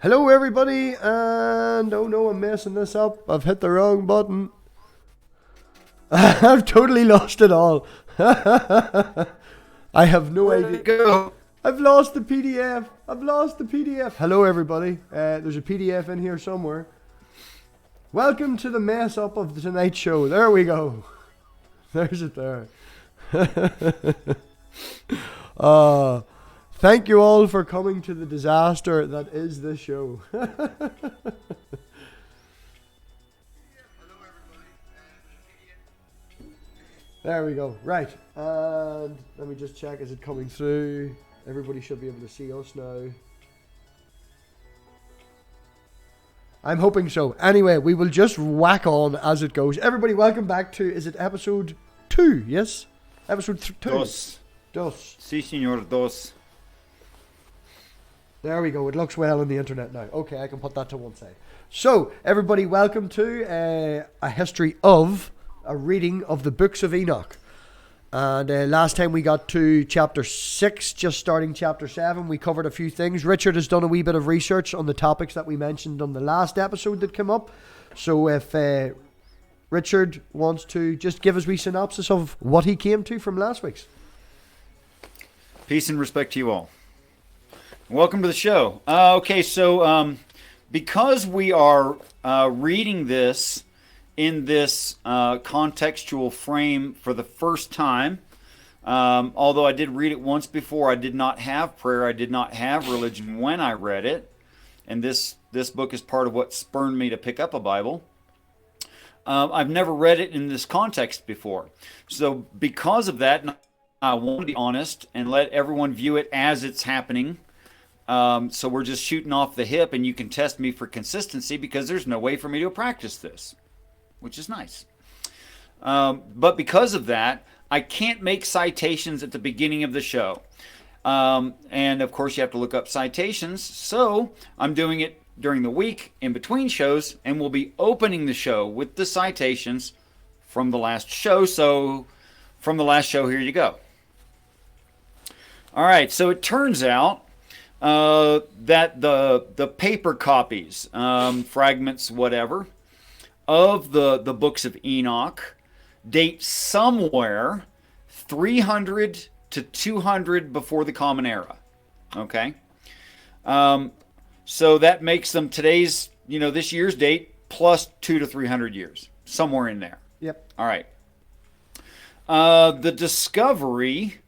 Hello everybody, and oh no, I'm messing this up. I've hit the wrong button. I've totally lost it all. I have no idea. Go. I've lost the PDF. Hello everybody. There's a PDF in here somewhere. Welcome to the mess up of the Tonight Show. There we go. There's it there. Thank you all for coming to the disaster that is this show. There we go. Right. And let me just check. Is it coming through? Everybody should be able to see us now. I'm hoping so. Anyway, we will just whack on as it goes. Everybody, welcome back to, is it episode 2? Yes? Episode 2. Dos. Si, senor, dos. There we go. It looks well on the internet now. Okay, I can put that to one side. So, everybody, welcome to a history of a reading of the books of Enoch. And last time we got to chapter 6, just starting chapter 7. We covered a few things. Richard has done a wee bit of research on the topics that we mentioned on the last episode that came up. So if Richard wants to just give us a wee synopsis of what he came to from last week's. Peace and respect to you all. Welcome to the show. So because we are reading this in this contextual frame for the first time, although I did read it once before, I did not have prayer, I did not have religion when I read it, and this book is part of what spurred me to pick up a Bible. I've never read it in this context before. So because of that, I want to be honest and let everyone view it as it's happening. So we're just shooting off the hip, and you can test me for consistency because there's no way for me to practice this, which is nice. But because of that, I can't make citations at the beginning of the show. And of course you have to look up citations. So I'm doing it during the week in between shows, and we'll be opening the show with the citations from the last show. So from the last show, here you go. All right, so it turns out that the paper copies, fragments, whatever, of the books of Enoch date somewhere 300 to 200 before the Common Era. Okay? So that makes them today's, this year's date plus 200 to 300 years. Somewhere in there. Yep. All right. The discovery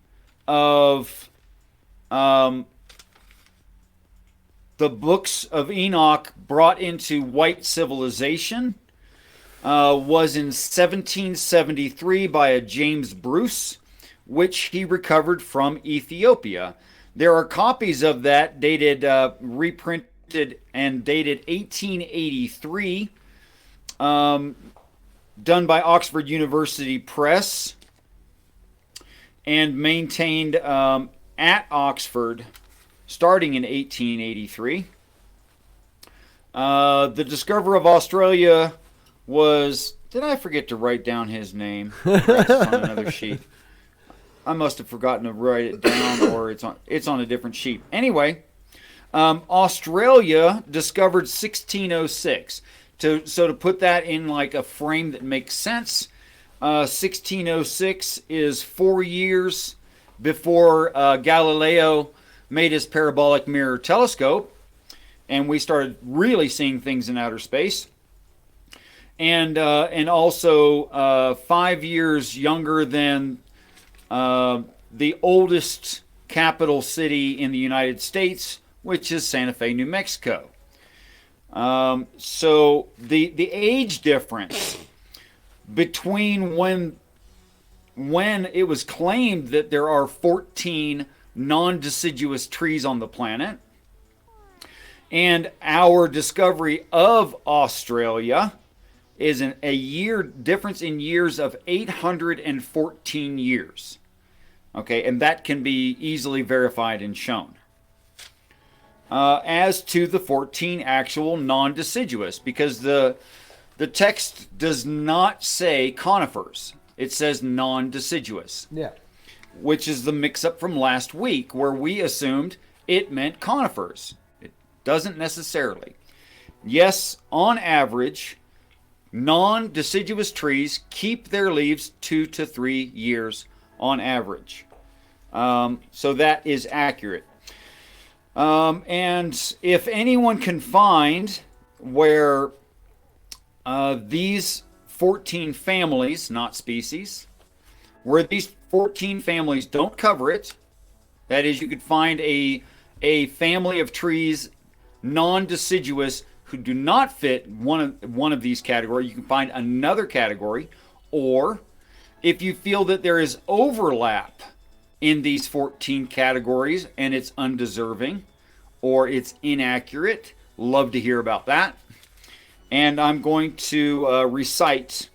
of the books of Enoch brought into white civilization was in 1773 by a James Bruce, which he recovered from Ethiopia. There are copies of that dated, reprinted and dated 1883, done by Oxford University Press and maintained at Oxford starting in 1883. The discoverer of Australia was... Did I forget to write down his name? It's on another sheet. I must have forgotten to write it down, or it's on a different sheet. Anyway, Australia discovered 1606. So to put that in like a frame that makes sense, 1606 is 4 years before Galileo made his parabolic mirror telescope, and we started really seeing things in outer space. And also 5 years younger than the oldest capital city in the United States, which is Santa Fe, New Mexico. So the age difference between when it was claimed that there are 14 non-deciduous trees on the planet and our discovery of Australia is a year difference in years of 814 years. Okay, and that can be easily verified and shown. As to the 14 actual non-deciduous, because the text does not say conifers. It says non-deciduous. Yeah. Which is the mix-up from last week, where we assumed it meant conifers. Doesn't necessarily. Yes, on average, non-deciduous trees keep their leaves 2 to 3 years on average. So that is accurate. And if anyone can find where these 14 families, not species, where these 14 families don't cover it, that is, you could find a family of trees, non-deciduous, who do not fit one of these categories. You can find another category, or if you feel that there is overlap in these 14 categories and it's undeserving or it's inaccurate, love to hear about that. And I'm going to recite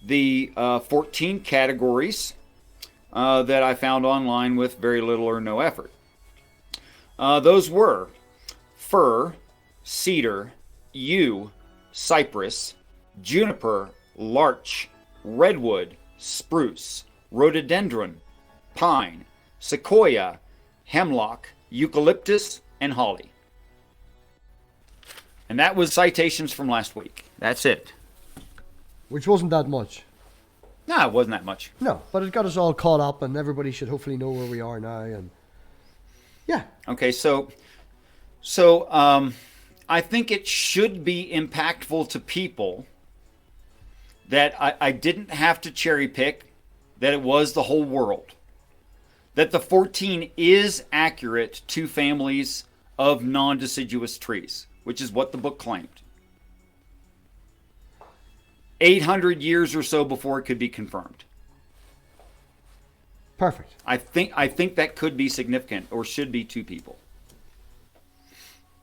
the 14 categories that I found online with very little or no effort. Those were fir, cedar, yew, cypress, juniper, larch, redwood, spruce, rhododendron, pine, sequoia, hemlock, eucalyptus, and holly. And that was citations from last week. That's it. Which wasn't that much. No, it wasn't that much. No, but it got us all caught up, and everybody should hopefully know where we are now. And yeah. Okay, so I think it should be impactful to people that I didn't have to cherry pick, that it was the whole world. That the 14 is accurate to families of non-deciduous trees, which is what the book claimed. 800 years or so before it could be confirmed. Perfect. I think that could be significant, or should be, to people.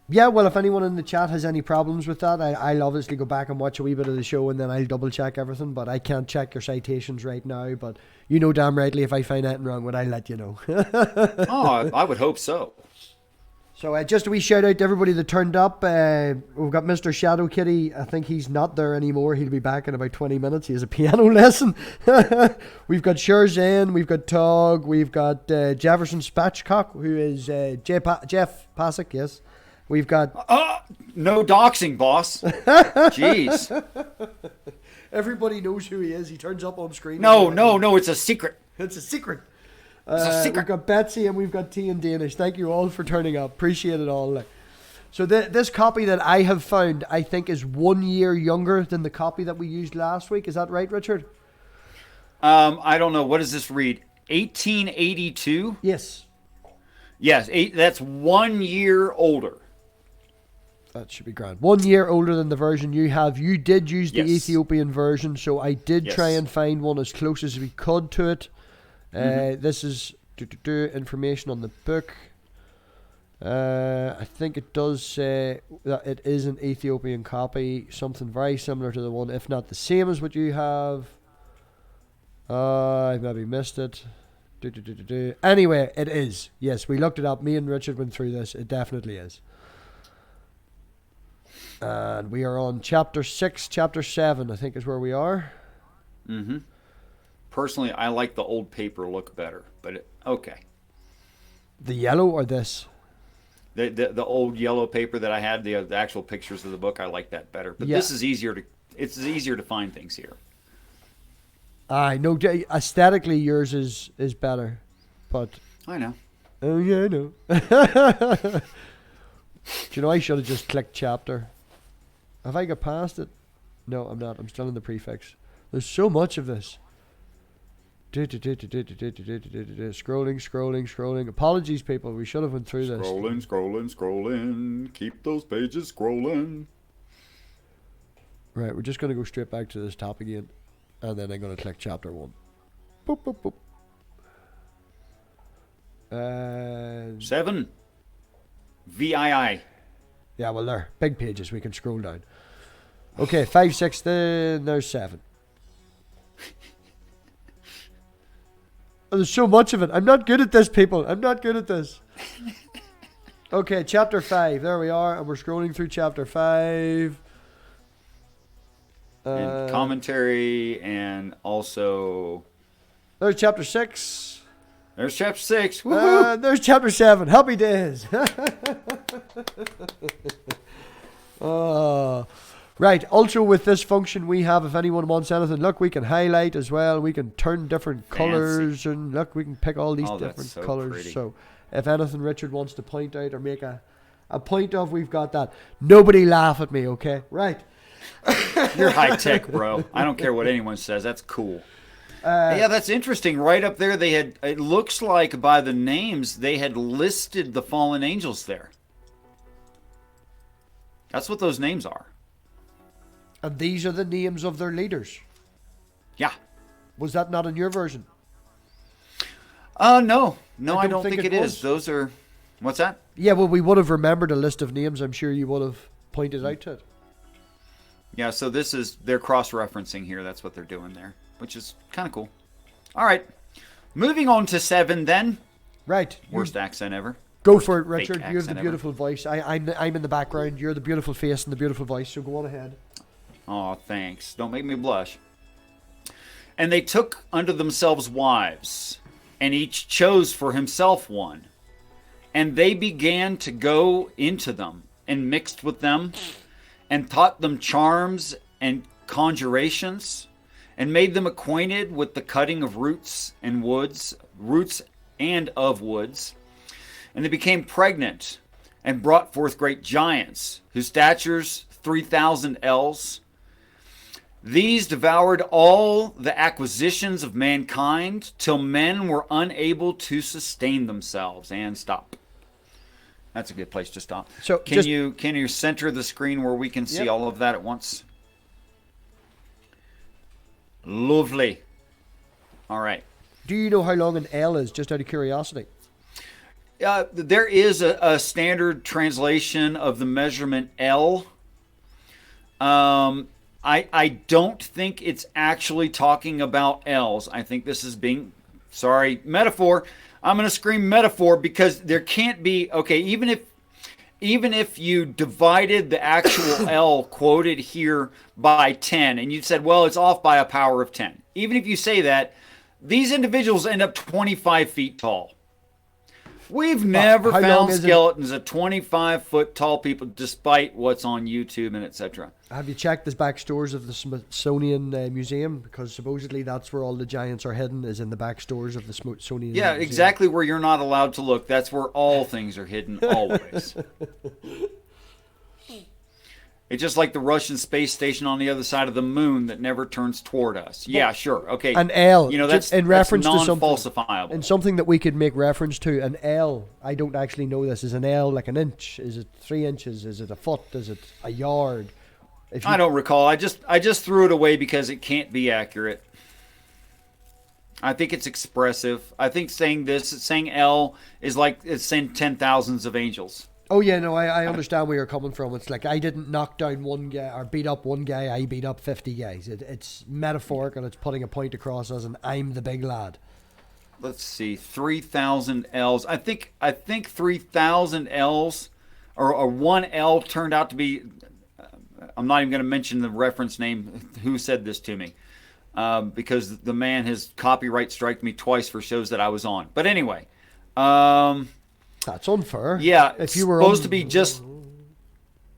Yeah, well, if anyone in the chat has any problems with that, I'll obviously go back and watch a wee bit of the show, and then I'll double check everything. But I can't check your citations right now. But you know damn rightly, if I find anything wrong, I'll let you know. Oh, I would hope so. So just a wee shout out to everybody that turned up. We've got Mr. Shadow Kitty. I think he's not there anymore. He'll be back in about 20 minutes. He has a piano lesson. We've got Sherzen. We've got Tog. We've got Jefferson Spatchcock, who is Jeff Pasek, yes. We've got... No doxing, boss. Jeez. Everybody knows who he is. He turns up on screen. No, it's a secret. It's a secret. It's a secret. We've got Betsy and we've got T and Danish. Thank you all for turning up. Appreciate it all. So this copy that I have found, I think, is 1 year younger than the copy that we used last week. Is that right, Richard? I don't know. What does this read? 1882? Yes. Yes, that's 1 year older. That should be grand. 1 year older than the version you have. You did use the Ethiopian version, so I did try and find one as close as we could to it. This is information on the book. I think it does say that it is an Ethiopian copy, something very similar to the one, if not the same as what you have. I maybe missed it. Anyway, it is. Yes, we looked it up. Me and Richard went through this. It definitely is. And we are on chapter 6, chapter 7, I think is where we are. Mm-hmm. Personally, I like the old paper look better, but okay. The yellow or this? The old yellow paper that I had, the actual pictures of the book, I like that better. But this is easier to find things here. I know aesthetically yours is better, but I know. Oh yeah, I know. Do you know I should have just clicked chapter? Have I got past it? No, I'm not. I'm still in the prefix. There's so much of this. Scrolling. Apologies, people. We should have went through this. Scrolling. Keep those pages scrolling. Right, we're just going to go straight back to this top again. And then I'm going to click chapter 1. Boop, boop, boop. 7. VII. Yeah, well, there. Big pages. We can scroll down. Okay, 5, 6, then there's 7. Oh, there's so much of it. I'm not good at this, people. I'm not good at this. Okay, chapter 5. There we are. And we're scrolling through chapter 5. And commentary, and also... There's chapter 6. There's chapter 6. Woohoo! There's chapter 7. Happy days. Right. Also, with this function, we have, if anyone wants anything, look, we can highlight as well. We can turn different colors, and look, we can pick all these different colors. Pretty. So, if anything Richard wants to point out or make a point of, we've got that. Nobody laugh at me, okay? Right. You're high tech, bro. I don't care what anyone says. That's cool. Yeah, that's interesting. Right up there, they had. It looks like by the names they had listed the fallen angels there. That's what those names are. And these are the names of their leaders. Yeah. Was that not in your version? No, I don't think it is. Those are. What's that? Yeah, well, we would have remembered a list of names. I'm sure you would have pointed out to it. Yeah, so they're cross-referencing here. That's what they're doing there, which is kind of cool. All right, moving on to 7 then. Right. Worst accent ever. Go for it, Richard. You have the beautiful voice. I'm in the background. You're the beautiful face and the beautiful voice, so go on ahead. Oh, thanks. Don't make me blush. And they took unto themselves wives, and each chose for himself one. And they began to go into them, and mixed with them, and taught them charms and conjurations, and made them acquainted with the cutting of roots and woods, roots and of woods. And they became pregnant, and brought forth great giants, whose statures 3,000 ells. These devoured all the acquisitions of mankind, till men were unable to sustain themselves. And stop. That's a good place to stop. So can you center the screen where we can see all of that at once? Lovely. All right. Do you know how long an L is, just out of curiosity? There is a standard translation of the measurement L. I don't think it's actually talking about L's. I think this is metaphor. I'm going to scream metaphor because there can't be, okay, even if you divided the actual L quoted here by 10 and you said, well, it's off by a power of 10. Even if you say that, these individuals end up 25 feet tall. We've never found skeletons of 25-foot tall people, despite what's on YouTube and etc. Have you checked the back stores of the Smithsonian Museum? Because supposedly that's where all the giants are hidden, is in the back stores of the Smithsonian Museum. Yeah, exactly where you're not allowed to look. That's where all things are hidden, always. It's just like the Russian space station on the other side of the moon that never turns toward us. Yeah, sure. Okay. An L. That's in reference that's to something. Non-falsifiable. And something that we could make reference to, an L. I don't actually know this. Is an L like an inch? Is it 3 inches? Is it a foot? Is it a yard? I don't recall. I just threw it away because it can't be accurate. I think it's expressive. I think saying L is like it's saying 10,000s of angels. Oh, yeah, no, I understand where you're coming from. It's like I didn't knock down one guy or beat up one guy, I beat up 50 guys. It's metaphorical. It's putting a point across as an I'm the big lad. Let's see, 3,000 L's. I think 3,000 L's or one L turned out to be, I'm not even going to mention the reference name who said this to me because the man has copyright striked me twice for shows that I was on. But anyway, that's unfair. Yeah, if you were supposed to be just.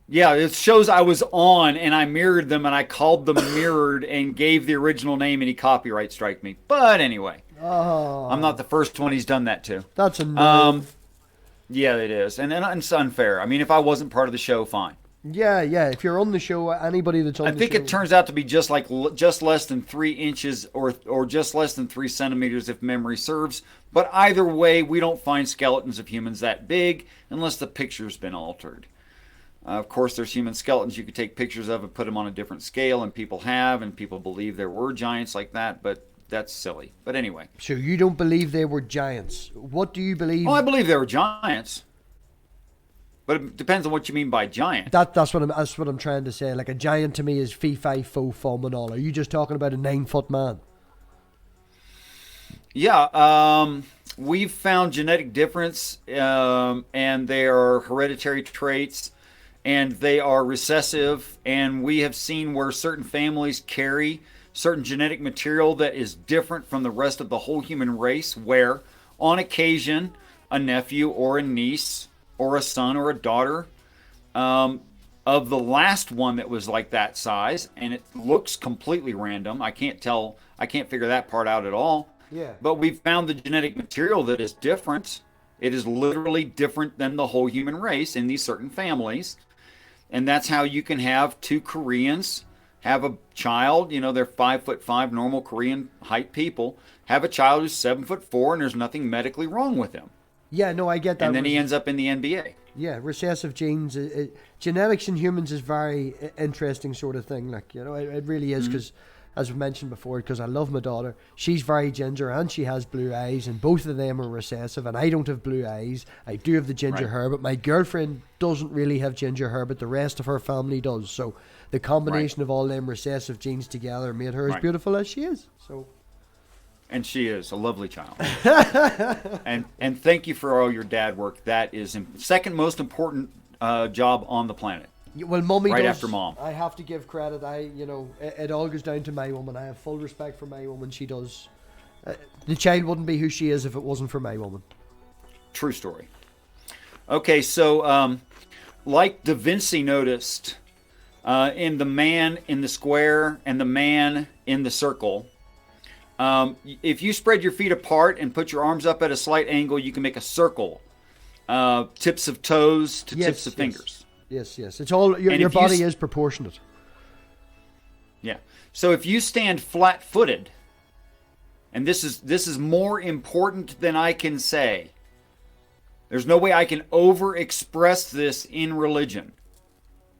Yeah, it shows I was on and I mirrored them and I called them mirrored and gave the original name and he copyright striked me. But anyway, I'm not the first one he's done that to. That's annoying. Yeah, it is, and it's unfair. I mean, if I wasn't part of the show, fine. Yeah. If you're on the show, anybody that's on the show. I think it turns out to be just less than 3 inches or just less than 3 centimeters if memory serves. But either way, we don't find skeletons of humans that big unless the picture's been altered. Of course, there's human skeletons you could take pictures of and put them on a different scale, and people have, and people believe there were giants like that, but that's silly. But anyway. So you don't believe they were giants. What do you believe? Oh, I believe they were giants. But it depends on what you mean by giant. That's what I'm trying to say. Like a giant to me is fee, fi, fo, fum and all. Are you just talking about a 9-foot man? Yeah, we've found genetic difference, and they are hereditary traits, and they are recessive, and we have seen where certain families carry certain genetic material that is different from the rest of the whole human race, where on occasion, a nephew or a niece or a son or a daughter of the last one that was like that size, and it looks completely random. I can't figure that part out at all. Yeah. But we've found the genetic material that is different. It is literally different than the whole human race in these certain families. And that's how you can have two Koreans have a child, they're 5'5" normal Korean height people, have a child who's 7'4", and there's nothing medically wrong with him. Yeah, no, I get that. And then he ends up in the NBA. Yeah, recessive genes. Genetics in humans is very interesting sort of thing. Like, it really is, because as we mentioned before, because I love my daughter, she's very ginger and she has blue eyes, and both of them are recessive, and I don't have blue eyes. I do have the ginger hair, but my girlfriend doesn't really have ginger hair, but the rest of her family does. So the combination of all them recessive genes together made her as beautiful as she is. So. And she is a lovely child. and thank you for all your dad work. That is second most important job on the planet. Well, Mummy right does, after Mom. I have to give credit. It all goes down to my woman. I have full respect for my woman. She does. The child wouldn't be who she is if it wasn't for my woman. True story. Okay, so like Da Vinci noticed in the man in the square and the man in the circle, if you spread your feet apart and put your arms up at a slight angle, you can make a circle. Tips of toes to tips of fingers. Yes. It's all your body is proportionate. Yeah. So if you stand flat-footed, and this is more important than I can say. There's no way I can over-express this in religion.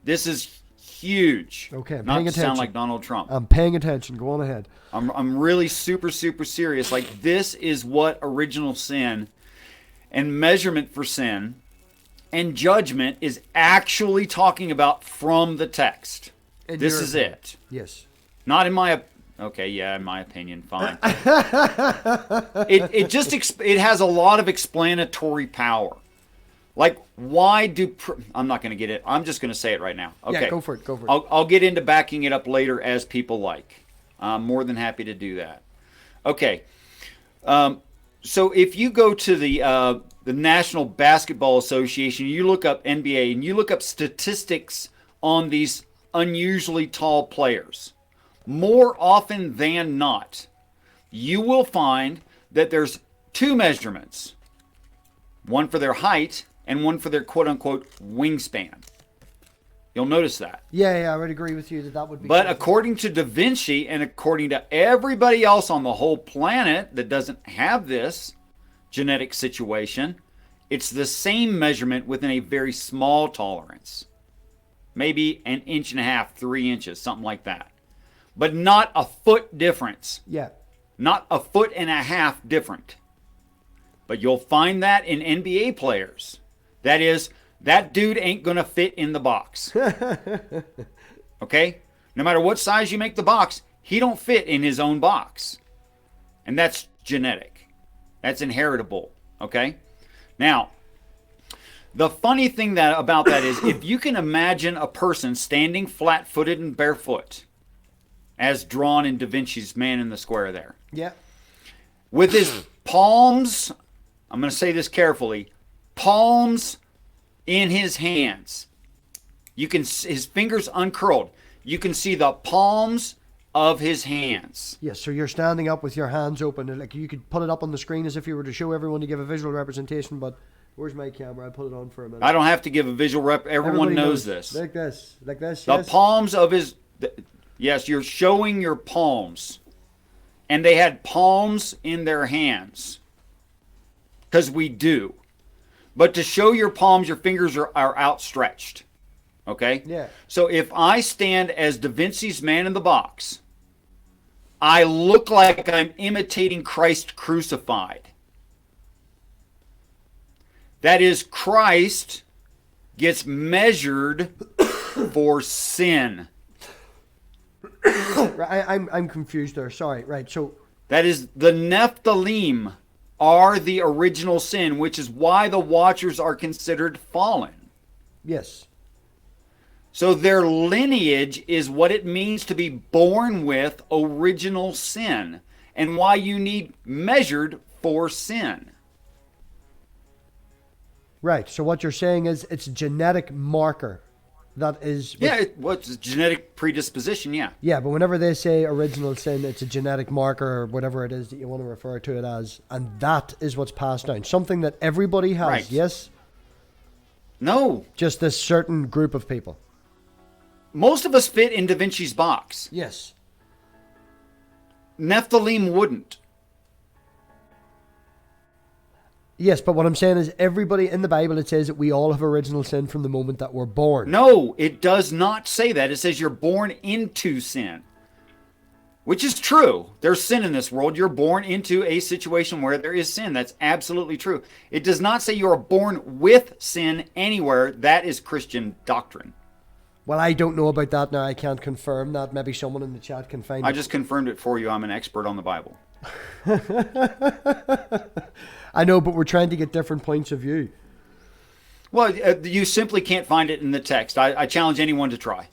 This is huge. Okay, I'm not paying to attention. Sound like Donald Trump. I'm paying attention. Go on ahead. I'm really super, super serious. Like, this is what original sin and measurement for sin and judgment is actually talking about from the text. This is it. Yes. Not in my... Okay, yeah, in my opinion, fine. It has a lot of explanatory power. Like, why do... I'm not going to get it. I'm just going to say it right now. Okay. Yeah, go for it. I'll get into backing it up later as people like. I'm more than happy to do that. Okay. So if you go to the National Basketball Association, you look up NBA, and you look up statistics on these unusually tall players, more often than not, you will find that there's two measurements, one for their height and one for their quote-unquote wingspan. You'll notice that. Yeah, I would agree with you that would be... But according to Da Vinci and according to everybody else on the whole planet that doesn't have this genetic situation, it's the same measurement within a very small tolerance. Maybe 1.5 inches, 3 inches, something like that. But not a foot difference. Yeah. Not 1.5 feet different. But you'll find that in NBA players. That is, that dude ain't going to fit in the box. Okay? No matter what size you make the box, he don't fit in his own box. And that's genetic. That's inheritable. Okay? Now, the funny thing about that is if you can imagine a person standing flat-footed and barefoot, as drawn in Da Vinci's Man in the Square there. Yeah. With his palms, I'm going to say this carefully, palms in his hands. His fingers uncurled. You can see the palms of his hands. Yes, so you're standing up with your hands open. Like, you could put it up on the screen as if you were to show everyone to give a visual representation, but where's my camera? I'll put it on for a minute. I don't have to give a visual rep. Everyone knows this. Like this, yes. The palms of his... Yes, you're showing your palms. And they had palms in their hands. Because we do. But to show your palms, your fingers are outstretched. Okay? Yeah. So if I stand as Da Vinci's Man in the Box, I look like I'm imitating Christ crucified. That is, Christ gets measured for sin. I'm confused there. Sorry. Right. So that is, the Nephilim are the original sin, which is why the Watchers are considered fallen. Yes. So their lineage is what it means to be born with original sin, and why you need measured for sin. Right. So what you're saying is it's a genetic marker that is... Yeah, it's a genetic predisposition, yeah. Yeah, but whenever they say original sin, it's a genetic marker or whatever it is that you want to refer to it as. And that is what's passed down. Something that everybody has, Right. yes? No. Just this certain group of people. Most of us fit in Da Vinci's box. Yes. Nephilim wouldn't. Yes, but what I'm saying is everybody in the Bible, it says that we all have original sin from the moment that we're born. No, it does not say that. It says you're born into sin. Which is true. There's sin in this world. You're born into a situation where there is sin. That's absolutely true. It does not say you are born with sin anywhere. That is Christian doctrine. Well, I don't know about that now. I can't confirm that. Maybe someone in the chat can find it. I just confirmed it for you. I'm an expert on the Bible. I know, but we're trying to get different points of view. Well, you simply can't find it in the text. I challenge anyone to try.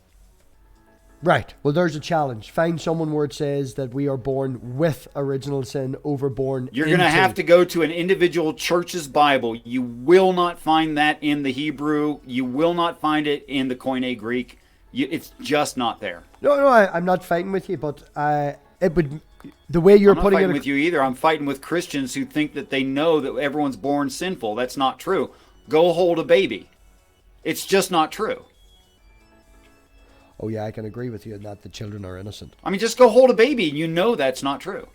Right. Well, there's a challenge. Find someone where it says that we are born with original sin over born You're going to have to go to an individual church's Bible. You will not find that in the Hebrew. You will not find it in the Koine Greek. It's just not there. No, I'm not fighting with you, but it would... The way you're I'm not putting fighting it... with you either. I'm fighting with Christians who think that they know that everyone's born sinful. That's not true. Go hold a baby. It's just not true. Oh, yeah, I can agree with you in that the children are innocent. I mean, just go hold a baby and you know that's not true.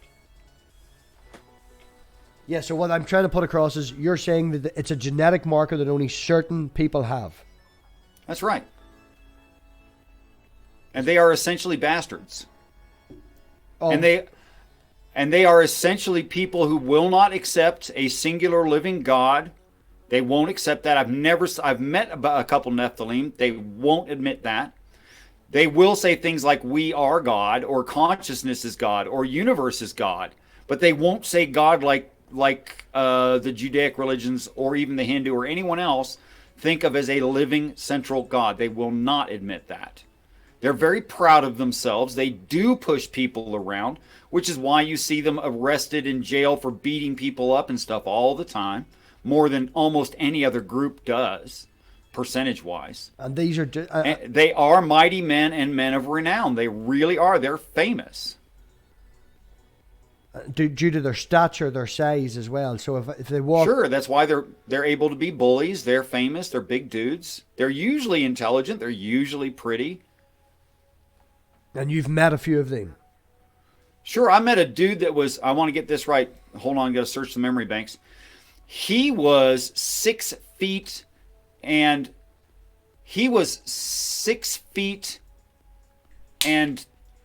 Yeah, so what I'm trying to put across is you're saying that it's a genetic marker that only certain people have. That's right. And they are essentially bastards. Oh. And they are essentially people who will not accept a singular living God. They won't accept that. I've met a couple Nephilim. They won't admit that. They will say things like we are God or consciousness is God or universe is God, but they won't say God like the Judaic religions or even the Hindu or anyone else think of as a living central God. They will not admit that. They're very proud of themselves. They do push people around, which is why you see them arrested in jail for beating people up and stuff all the time, more than almost any other group does, percentage-wise. And these are... they are mighty men and men of renown. They really are. They're famous. Due to their stature, their size as well. So if they walk... Sure, that's why they're able to be bullies. They're famous. They're big dudes. They're usually intelligent. They're usually pretty. And you've met a few of them. Sure, I met a dude that was, I want to get this right. Hold on, got to search the memory banks. He was 6 feet and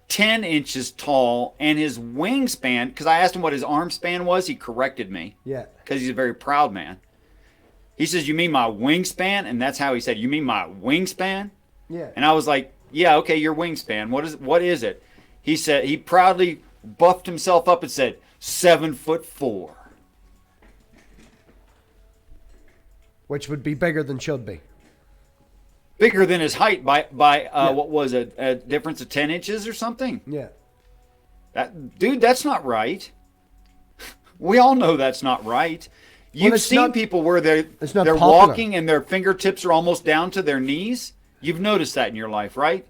10 inches tall, and his wingspan, because I asked him what his arm span was, he corrected me. Yeah. Because he's a very proud man. He says, "You mean my wingspan?" And that's how he said, "You mean my wingspan?" Yeah. And I was like, "Yeah, okay, your wingspan. What is it?" He said, he proudly buffed himself up and said, 7'4". Which would be bigger than should be. Bigger than his height by Yeah. What was it, a difference of 10 inches or something? Yeah. Dude, that's not right. We all know that's not right. You've seen people where they're popular. walking and their fingertips are almost down to their knees. You've noticed that in your life, right?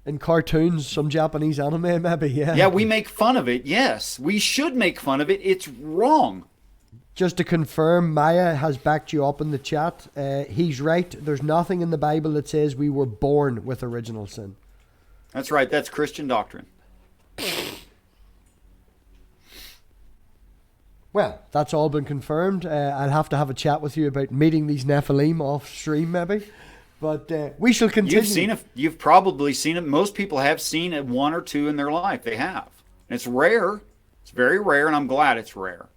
In cartoons, some Japanese anime, maybe, yeah. Yeah, we make fun of it, yes. We should make fun of it. It's wrong. Just to confirm, Maya has backed you up in the chat. He's right. There's nothing in the Bible that says we were born with original sin. That's right. That's Christian doctrine. Well, that's all been confirmed. I'll have to have a chat with you about meeting these Nephilim off stream, maybe. But we shall continue. You've probably seen it. Most people have seen it, one or two in their life. They have. And it's rare. It's very rare, and I'm glad it's rare.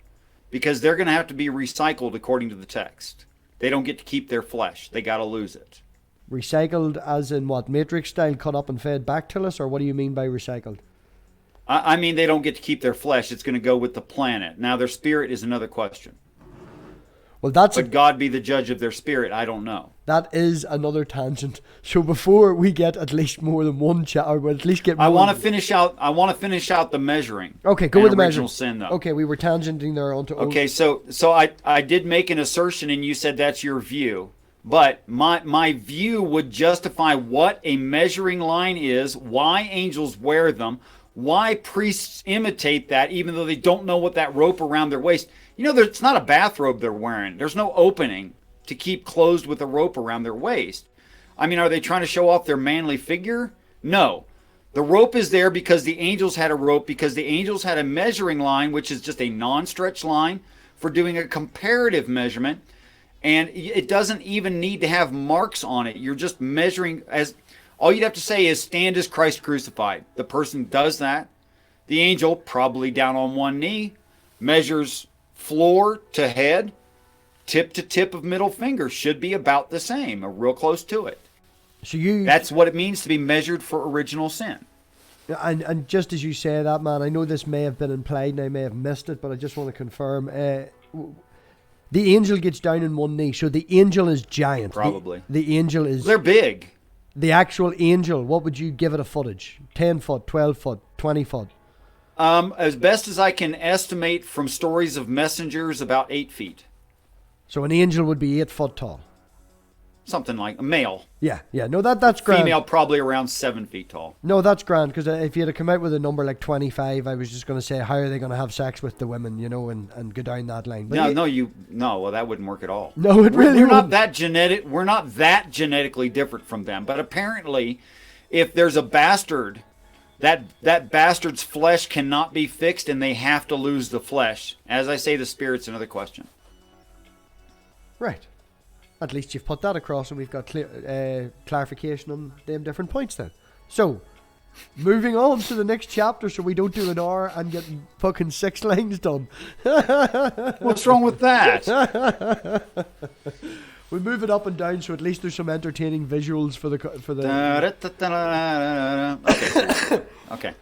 Because they're going to have to be recycled according to the text. They don't get to keep their flesh. They got to lose it. Recycled as in what? Matrix style, cut up and fed back to us? Or what do you mean by recycled? I mean they don't get to keep their flesh. It's going to go with the planet. Now their spirit is another question. Well, that's But God be the judge of their spirit, I don't know. that is another tangent. So before we get at least more than one or at least get more I want to finish out the measuring. Okay, go and with the original measuring. sin, though. Okay, we were tangenting there onto Okay, so I did make an assertion, and you said that's your view. But my view would justify what a measuring line is, why angels wear them, why priests imitate that, even though they don't know what that rope around their waist. It's not a bathrobe they're wearing. There's no opening to keep closed with a rope around their waist. I mean, are they trying to show off their manly figure? No. The rope is there because the angels had a rope, because the angels had a measuring line, which is just a non-stretch line for doing a comparative measurement. And it doesn't even need to have marks on it. You're just measuring as... All you'd have to say is, stand as Christ crucified. The person does that. The angel, probably down on one knee, measures floor to head, tip to tip of middle finger. Should be about the same, or real close to it. So that's what it means to be measured for original sin. And just as you say that, man, I know this may have been implied and I may have missed it, but I just want to confirm. The angel gets down on one knee, so the angel is giant. Probably. The angel is... They're big. The actual angel, what would you give it a footage? 10 foot, 12 foot, 20 foot? As best as I can estimate from stories of messengers, about 8 feet. So an angel would be 8 foot tall. Something like a male. Yeah. No, that's grand. Female probably around 7 feet tall. No, that's grand, because if you had to come out with a number like 25, I was just going to say, how are they going to have sex with the women, and go down that line? But well, that wouldn't work at all. No, it really we're wouldn't. not that genetic. We're not that genetically different from them. But apparently, if there's a bastard, that bastard's flesh cannot be fixed, and they have to lose the flesh. As I say, the spirit's another question. Right. At least you've put that across, and we've got clarification on them different points then. So, moving on to the next chapter, so we don't do an hour and get fucking 6 lines done. What's wrong with that? We move it up and down, so at least there's some entertaining visuals for the. Okay.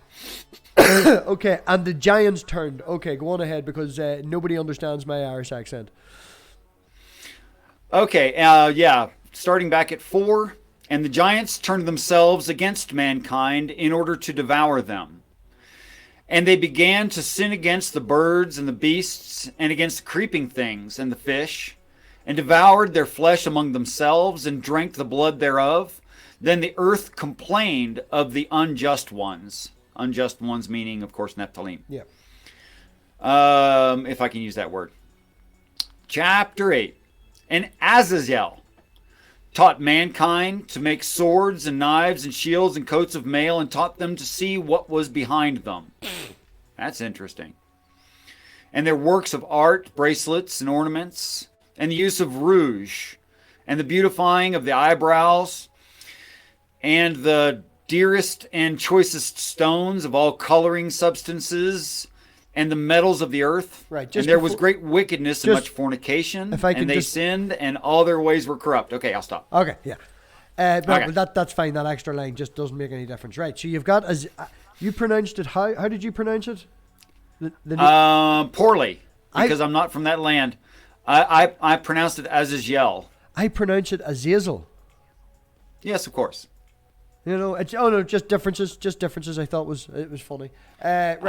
Okay, and the giants turned. Okay, go on ahead, because nobody understands my Irish accent. Okay, starting back at 4, and the giants turned themselves against mankind in order to devour them. And they began to sin against the birds and the beasts, and against the creeping things and the fish, and devoured their flesh among themselves, and drank the blood thereof. Then the earth complained of the unjust ones. Unjust ones meaning, of course, Nephilim. Yeah. If I can use that word. Chapter 8. And Azazel taught mankind to make swords and knives and shields and coats of mail, and taught them to see what was behind them. That's interesting. And their works of art, bracelets and ornaments, and the use of rouge, and the beautifying of the eyebrows, and the dearest and choicest stones of all coloring substances, and the metals of the earth. Right. And there was great wickedness and much fornication. And they sinned, and all their ways were corrupt. Okay, I'll stop. Okay, yeah. Okay. That's fine. That extra line just doesn't make any difference. Right. So you've got, you pronounced it, how did you pronounce it? Poorly, because I'm not from that land. I pronounced it Azazel. I pronounce it Azazel. Yes, of course. Just differences. I thought it was funny. Right.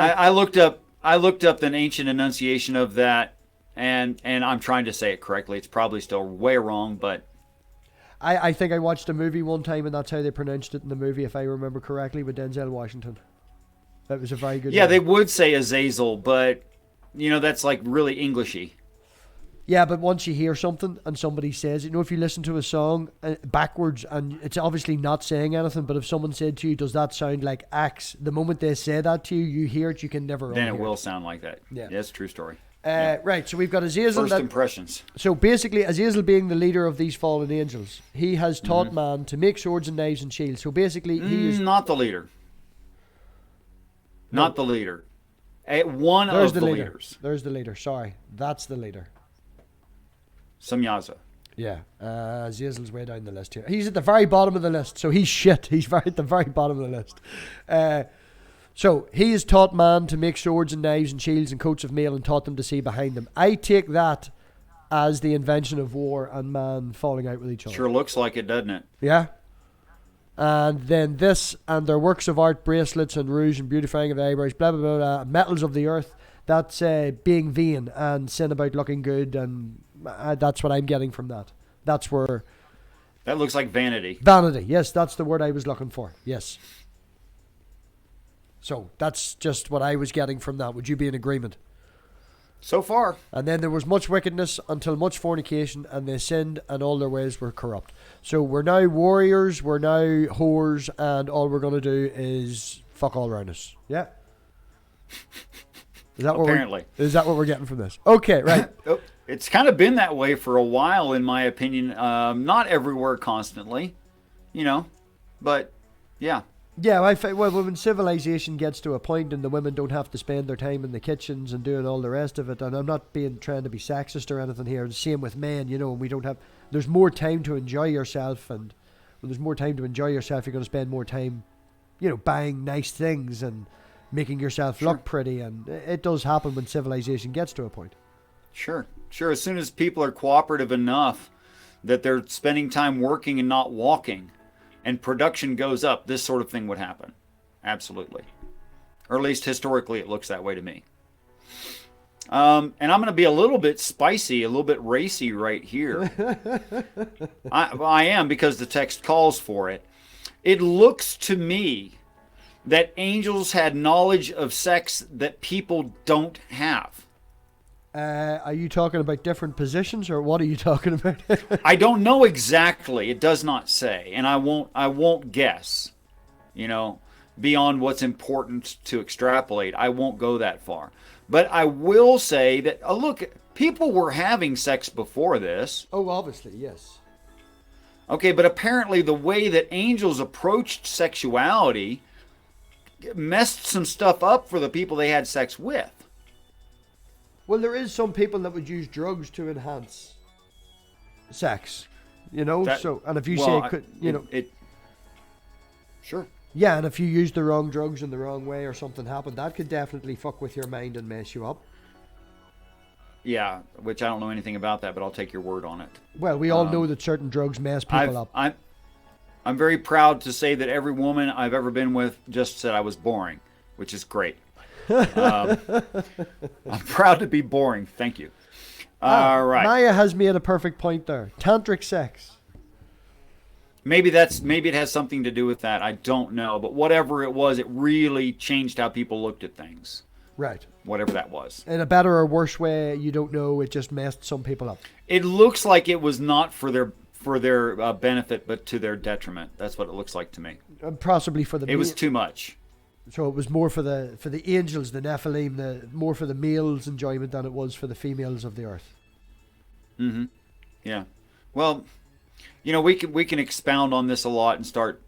I looked up an ancient enunciation of that, and I'm trying to say it correctly. It's probably still way wrong, but I think I watched a movie one time, and that's how they pronounced it in the movie, if I remember correctly, with Denzel Washington. That was a very good. Yeah, movie. They would say Azazel, but that's like really Englishy. Yeah, but once you hear something and somebody says, if you listen to a song backwards, and it's obviously not saying anything, but if someone said to you, does that sound like Axe? The moment they say that to you, you hear it, you can never Then it will sound like that. Yeah, that's a true story. Right, so we've got Azazel. First impressions. So basically, Azazel being the leader of these fallen angels, he has taught man to make swords and knives and shields. So basically, he is... Not the leader. No. Not the leader. One There's of the leaders. There's the leader. Sorry, that's the leader. Samyaza. Yeah, Azazel's way down the list here. He's at the very bottom of the list, so he's shit. He's at the very bottom of the list. So he has taught man to make swords and knives and shields and coats of mail, and taught them to see behind them. I take that as the invention of war and man falling out with each other. Sure looks like it, doesn't it? Yeah. And then this and their works of art, bracelets and rouge and beautifying of eyebrows, blah, blah, blah, blah, metals of the earth. That's being vain and sin about looking good, and that's what I'm getting from that. That's where... That looks like vanity. Vanity, yes, that's the word I was looking for, yes. So, that's just what I was getting from that. Would you be in agreement? So far. And then there was much wickedness until much fornication, and they sinned, and all their ways were corrupt. So we're now warriors, we're now whores, and all we're going to do is fuck all around us. Yeah? Is that Apparently. Is that what we're getting from this? Okay, right. It's kind of been that way for a while, in my opinion. Not everywhere constantly, but yeah. Yeah, well, when civilization gets to a point and the women don't have to spend their time in the kitchens and doing all the rest of it, and I'm not trying to be sexist or anything here, the same with men, and we don't have, there's more time to enjoy yourself, and when there's more time to enjoy yourself, you're going to spend more time, buying nice things and making yourself look pretty, and it does happen when civilization gets to a point. Sure. As soon as people are cooperative enough that they're spending time working and not walking, and production goes up, this sort of thing would happen. Absolutely. Or at least historically it looks that way to me. And I'm going to be a little bit spicy, a little bit racy right here. I am, because the text calls for it. It looks to me that angels had knowledge of sex that people don't have. Are you talking about different positions, or what are you talking about? I don't know exactly. It does not say, and I won't guess. Beyond what's important to extrapolate, I won't go that far. But I will say that look, people were having sex before this. Oh, obviously, yes. Okay, but apparently the way that angels approached sexuality messed some stuff up for the people they had sex with. Well, there is some people that would use drugs to enhance sex, so, and if you sure. Yeah, and if you use the wrong drugs in the wrong way or something happened, that could definitely fuck with your mind and mess you up. Yeah, which I don't know anything about that, but I'll take your word on it. Well, we all know that certain drugs mess people up. I'm very proud to say that every woman I've ever been with just said I was boring, which is great. I'm proud to be boring. Thank you. All right. Maya has made a perfect point there. Tantric sex. Maybe it has something to do with that. I don't know. But whatever it was, it really changed how people looked at things. Right. Whatever that was. In a better or worse way, you don't know. It just messed some people up. It looks like it was not for their benefit, but to their detriment. That's what it looks like to me. Possibly for the... It was too much. So it was more for the angels, the Nephilim, more for the males' enjoyment than it was for the females of the earth. Mm-hmm. Yeah. Well, we can expound on this a lot and start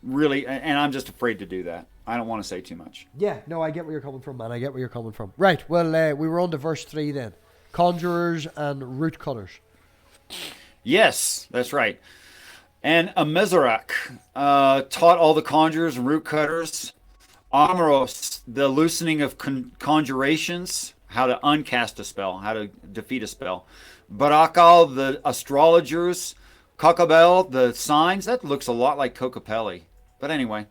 really, and I'm just afraid to do that. I don't want to say too much. Yeah, no, I get where you're coming from, man. I get where you're coming from. Right, well, we were on to verse 3 then. Conjurers and root cutters. Yes, that's right. And Amizarach taught all the conjurers and root cutters. Amaros, the loosening of conjurations, how to uncast a spell, how to defeat a spell. Barakal, the astrologers. Kokabel, the signs. That looks a lot like Kokopelli. But anyway.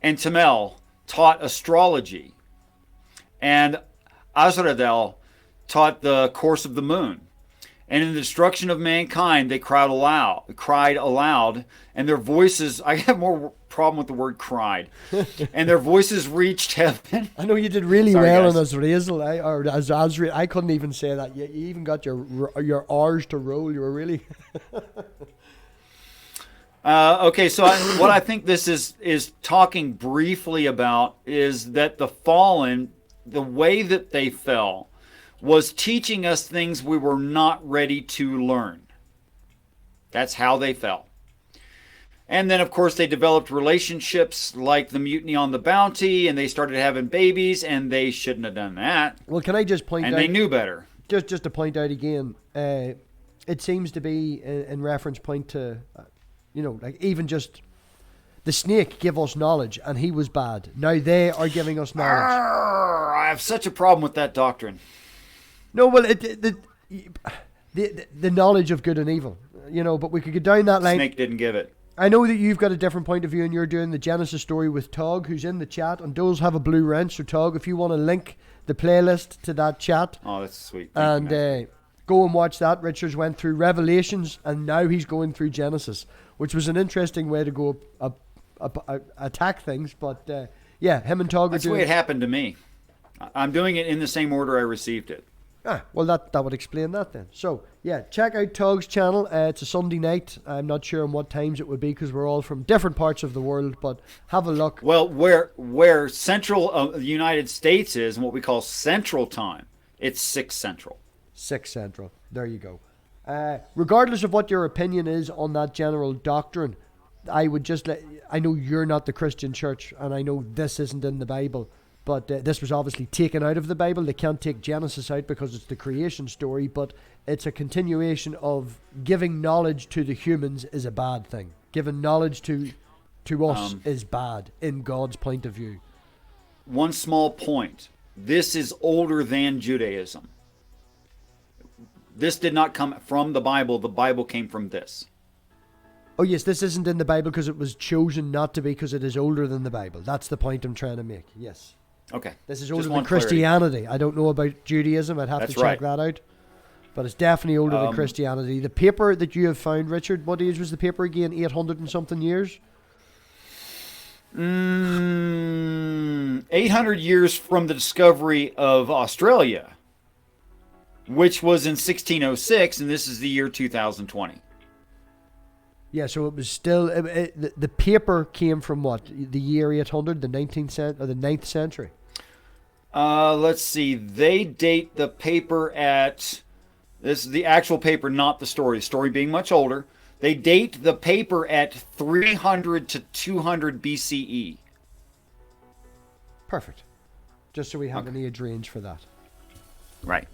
And Tamel taught astrology. And Azradel taught the course of the moon. And in the destruction of mankind, they cried aloud, and their voices, I have more problem with the word cried, and their voices reached heaven. I know you did really well in Azrael, or Azrael. I couldn't even say that. You even got your R's to roll. You were really... Okay, so what I think this is talking briefly about is that the fallen, the way that they fell, was teaching us things we were not ready to learn. That's how they fell. And then, of course, they developed relationships like the mutiny on the Bounty, and they started having babies, and they shouldn't have done that. Well, can I just point out... And they knew better. Just to point out again, it seems to be in reference point to, like even just... The snake gave us knowledge, and he was bad. Now they are giving us knowledge. I have such a problem with that doctrine. No, well, the knowledge of good and evil, but we could go down that line. Snake didn't give it. I know that you've got a different point of view, and you're doing the Genesis story with Tog, who's in the chat, and does have a blue wrench. So Tog, if you want to link the playlist to that chat, Oh, that's sweet. and go and watch that. Richards went through Revelations, and now he's going through Genesis, which was an interesting way to go attack things. But yeah, him and Tog are That's the doing. way it happened to me. I'm doing it in the same order I received it. Well, that would explain that then. So, yeah, check out Tog's channel. It's a Sunday night. I'm not sure on what times it would be because we're all from different parts of the world, but have a look. Well, where central the United States is, and what we call Central Time, it's 6 Central. 6 Central. There you go. Regardless of what your opinion is on that general doctrine, I would just I know you're not the Christian church, and I know this isn't in the Bible. But this was obviously taken out of the Bible. They can't take Genesis out because it's the creation story, but it's a continuation of giving knowledge to the humans is a bad thing. Giving knowledge to us is bad in God's point of view. One small point. This is older than Judaism. This did not come from the Bible. The Bible came from this. Oh yes, this isn't in the Bible because it was chosen not to be because it is older than the Bible. That's the point I'm trying to make. Yes. Okay. This is older than Christianity. I don't know about Judaism. I'd have to check that out. But it's definitely older than Christianity. The paper that you have found, Richard, what age was the paper again? 800 and something years? 800 years from the discovery of Australia, which was in 1606, and this is the year 2020. Yeah, so it was still the paper came from what? The year 800, the 9th century. Let's see. They date the paper at this is the actual paper, not the story. The story being much older. They date the paper at 300 to 200 BCE. Perfect. Just so we have an age range for that. Right.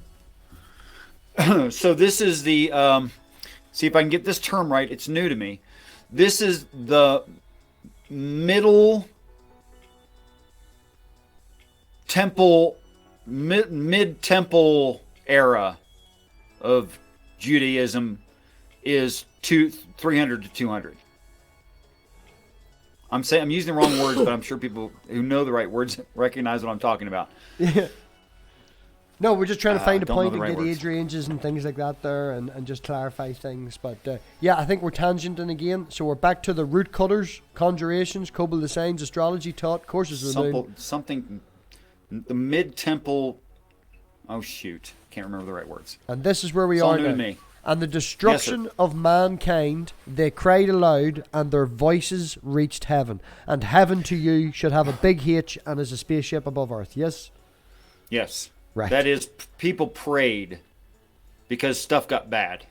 So this is the. See if I can get this term right. It's new to me. This is the middle temple, mid-temple era of Judaism is 300 to 200. I'm using the wrong words, but I'm sure people who know the right words recognize what I'm talking about. Yeah. No, we're just trying to find a point and right get words. age ranges and things like that there and just clarify things. But yeah, I think we're tangenting again. So we're back to the root cutters, conjurations, Kobal the signs, astrology taught, courses of the moon. Something, the mid-temple, oh shoot, can't remember the right words. And this is where we It's are all new now. to me. And the destruction of mankind, they cried aloud, and their voices reached heaven. And heaven to you should have a big H and is a spaceship above earth, yes? Yes. Right. That is, people prayed because stuff got bad.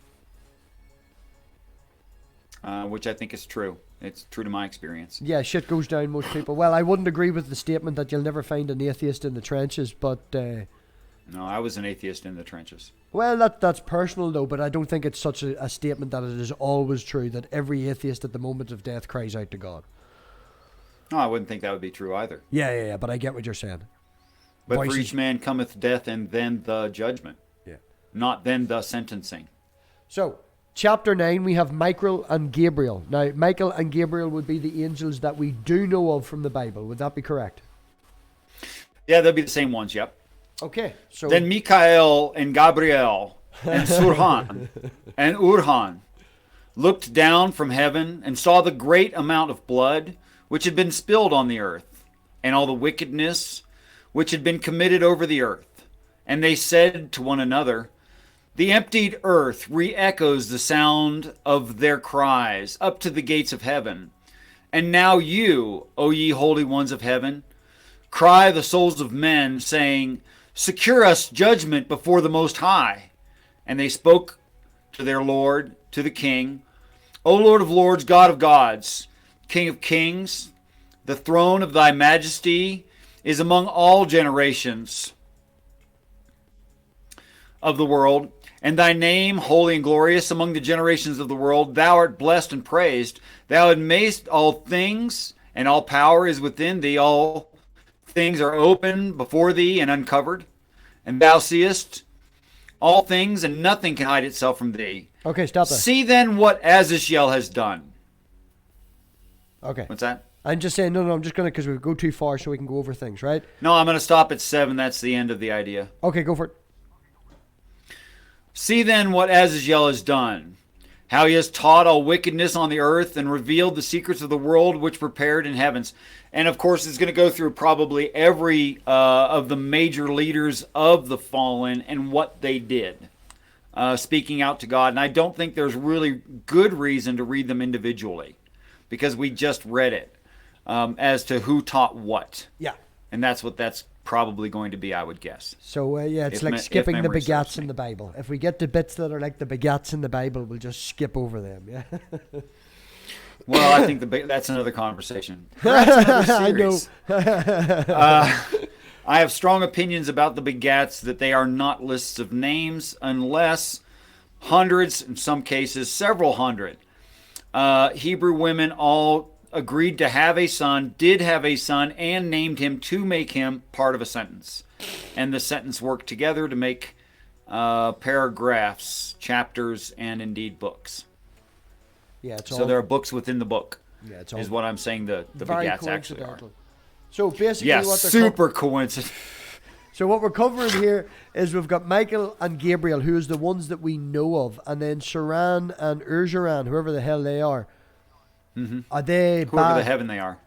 Which I think is true. It's true to my experience. Yeah, shit goes down most people. Well, I wouldn't agree with the statement that you'll never find an atheist in the trenches, but... No, I was an atheist in the trenches. Well, that's personal though, but I don't think it's such a statement that it is always true that every atheist at the moment of death cries out to God. No, I wouldn't think that would be true either. Yeah, but I get what you're saying. But Voices. for each man cometh death and then the judgment. Yeah. Not then the sentencing. So, chapter 9, we have Michael and Gabriel. Now, Michael and Gabriel would be the angels that we do know of from the Bible. Would that be correct? Yeah, they'll be the same ones, yep. Okay, so... Then Michael and Gabriel and Surhan and Urhan looked down from heaven and saw the great amount of blood which had been spilled on the earth, and all the wickedness which had been committed over the earth. And they said to one another, the emptied earth re-echoes the sound of their cries up to the gates of heaven. And now you, O ye holy ones of heaven, cry the souls of men, saying, secure us judgment before the Most High. And they spoke to their Lord, to the King, O Lord of lords, God of gods, King of kings, the throne of thy majesty is among all generations of the world, and thy name holy and glorious among the generations of the world. Thou art blessed and praised. Thou hast made all things, and all power is within thee. All things are open before thee and uncovered. And thou seest all things, and nothing can hide itself from thee. Okay, stop there. See then what Azazel has done. Okay. What's that? I'm just saying, no, I'm just going to, because we go too far so we can go over things, right? No, I'm going to stop at 7. That's the end of the idea. Okay, go for it. See then what Azazel has done, how he has taught all wickedness on the earth and revealed the secrets of the world which prepared in heavens. And of course, it's going to go through probably every of the major leaders of the fallen and what they did, speaking out to God. And I don't think there's really good reason to read them individually, because we just read it as to who taught what. Yeah. And that's what that's probably going to be, I would guess. So, it's like skipping the begats in the Bible. If we get to bits that are like the begats in the Bible, we'll just skip over them, yeah? Well, I think that's another conversation. That's another series. I know. I have strong opinions about the begats, that they are not lists of names unless hundreds, in some cases several hundred, Hebrew women all agreed to have a son, did have a son, and named him to make him part of a sentence. And the sentence worked together to make paragraphs, chapters, and indeed books. Yeah, it's so there are books within the book. Yeah, it's all is what I'm saying. The begats actually are. So basically, yeah, super coincident. So what we're covering here is we've got Michael and Gabriel, who is the ones that we know of, and then Saran and Urjaran, whoever the hell they are. Mm-hmm. Are they whoever the heaven they are?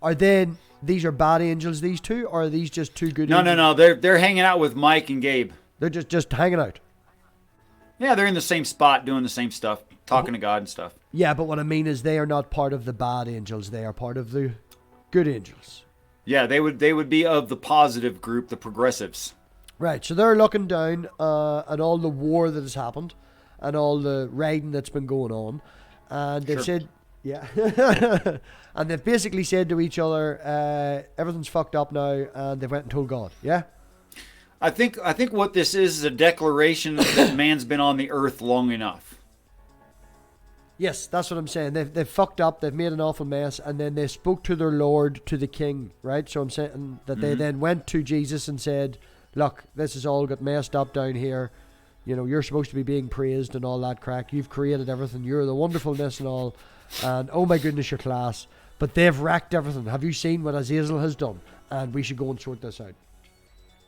Are they? These are bad angels, these two, or are these just two good? No, angels? no. They're hanging out with Mike and Gabe. They're just hanging out. Yeah, they're in the same spot doing the same stuff, talking to God and stuff. Yeah, but what I mean is they are not part of the bad angels. They are part of the good angels. Yeah, they would be of the positive group, the progressives. Right, so they're looking down at all the war that has happened and all the raiding that's been going on. And they've said, yeah, and they've basically said to each other, everything's fucked up now, and they went and told God, yeah? I think what this is a declaration that man's been on the earth long enough. Yes, that's what I'm saying. They've fucked up, they've made an awful mess, and then they spoke to their Lord, to the King, right? So I'm saying that they then went to Jesus and said, look, this has all got messed up down here. You know, you're supposed to be being praised and all that crack. You've created everything. You're the wonderfulness and all. And oh my goodness, you're class. But they've wrecked everything. Have you seen what Azazel has done? And we should go and sort this out.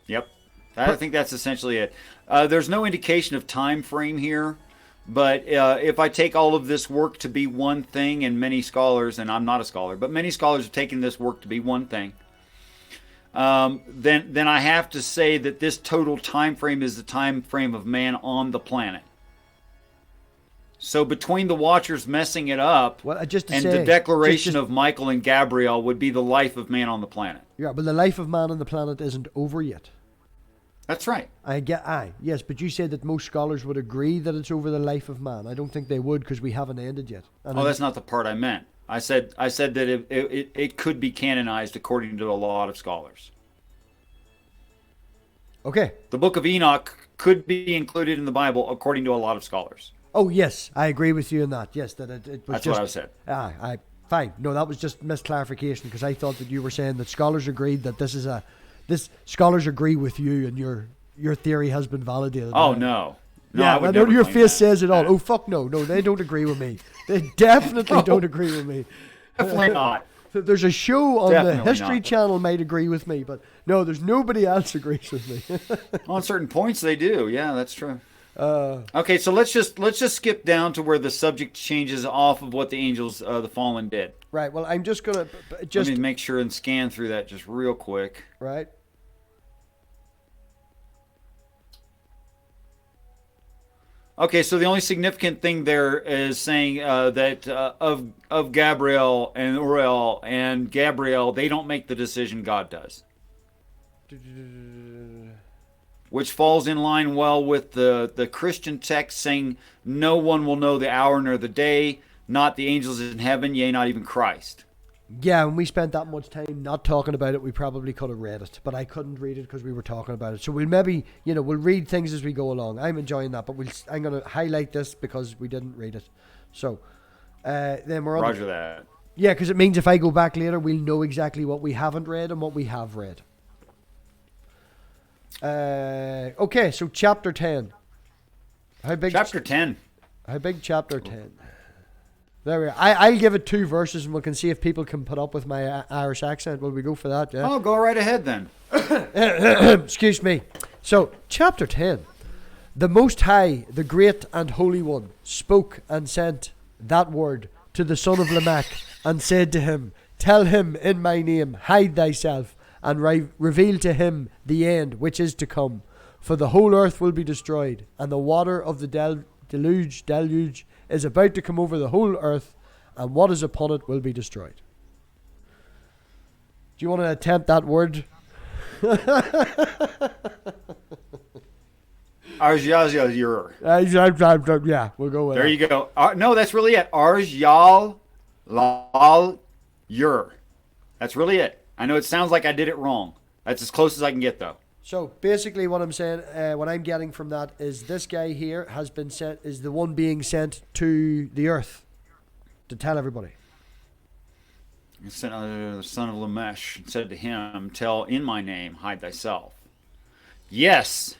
Yep. I think that's essentially it. There's no indication of time frame here. But if I take all of this work to be one thing, and many scholars, and I'm not a scholar, but many scholars have taken this work to be one thing, then I have to say that this total time frame is the time frame of man on the planet. So between the Watchers messing it up the declaration of Michael and Gabriel would be the life of man on the planet. Yeah, but the life of man on the planet isn't over yet. That's right. Yes, but you said that most scholars would agree that it's over the life of man. I don't think they would, because we haven't ended yet. That's not the part I meant. I said that it could be canonized according to a lot of scholars. Okay. The book of Enoch could be included in the Bible according to a lot of scholars. Oh, yes. I agree with you on that. Yes, that it was That's just... what I said. Fine. No, that was just misclarification, because I thought that you were saying that scholars agreed that scholars agree with you and your theory has been validated. Oh, no. Yeah, I know your face says it all. Oh, fuck no. No, they don't agree with me. They definitely don't agree with me. Definitely not. There's a show on the History Channel might agree with me, but no, there's nobody else agrees with me. On certain points they do. Yeah, that's true. Okay, so let's just skip down to where the subject changes off of what the angels, the fallen, did. Right. Well, I'm just gonna let me make sure and scan through that just real quick. Right. Okay, so the only significant thing there is saying that of Gabriel and Uriel and Gabriel, they don't make the decision, God does. Which falls in line well with the Christian text saying, no one will know the hour nor the day, not the angels in heaven, yea, not even Christ. Yeah, when we spent that much time not talking about it, we probably could have read it, but I couldn't read it because we were talking about it. So we'll maybe, we'll read things as we go along. I'm enjoying that, but I'm going to highlight this because we didn't read it. So then we're on. Roger that. Yeah, because it means if I go back later, we'll know exactly what we haven't read and what we have read. Okay, so chapter 10. How big? Chapter 10. How big chapter 10? There we are. I'll give it 2 verses and we can see if people can put up with my Irish accent. Will we go for that? Yeah. Oh, go right ahead then. Excuse me. So, chapter 10. The Most High, the Great and Holy One, spoke and sent that word to the son of Lamech and said to him, tell him in my name, hide thyself, and reveal to him the end which is to come. For the whole earth will be destroyed, and the water of the deluge is about to come over the whole earth, and what is upon it will be destroyed. Do you want to attempt that word? Arjazyazur. Yeah, we'll go with There that. you go. No, that's really it. Arjal lal yur. That's really it. I know it sounds like I did it wrong. That's as close as I can get, though. So basically, what I'm saying, what I'm getting from that is this guy here has been sent, is the one being sent to the earth to tell everybody. The son of Lamech said to him, tell in my name, hide thyself. Yes,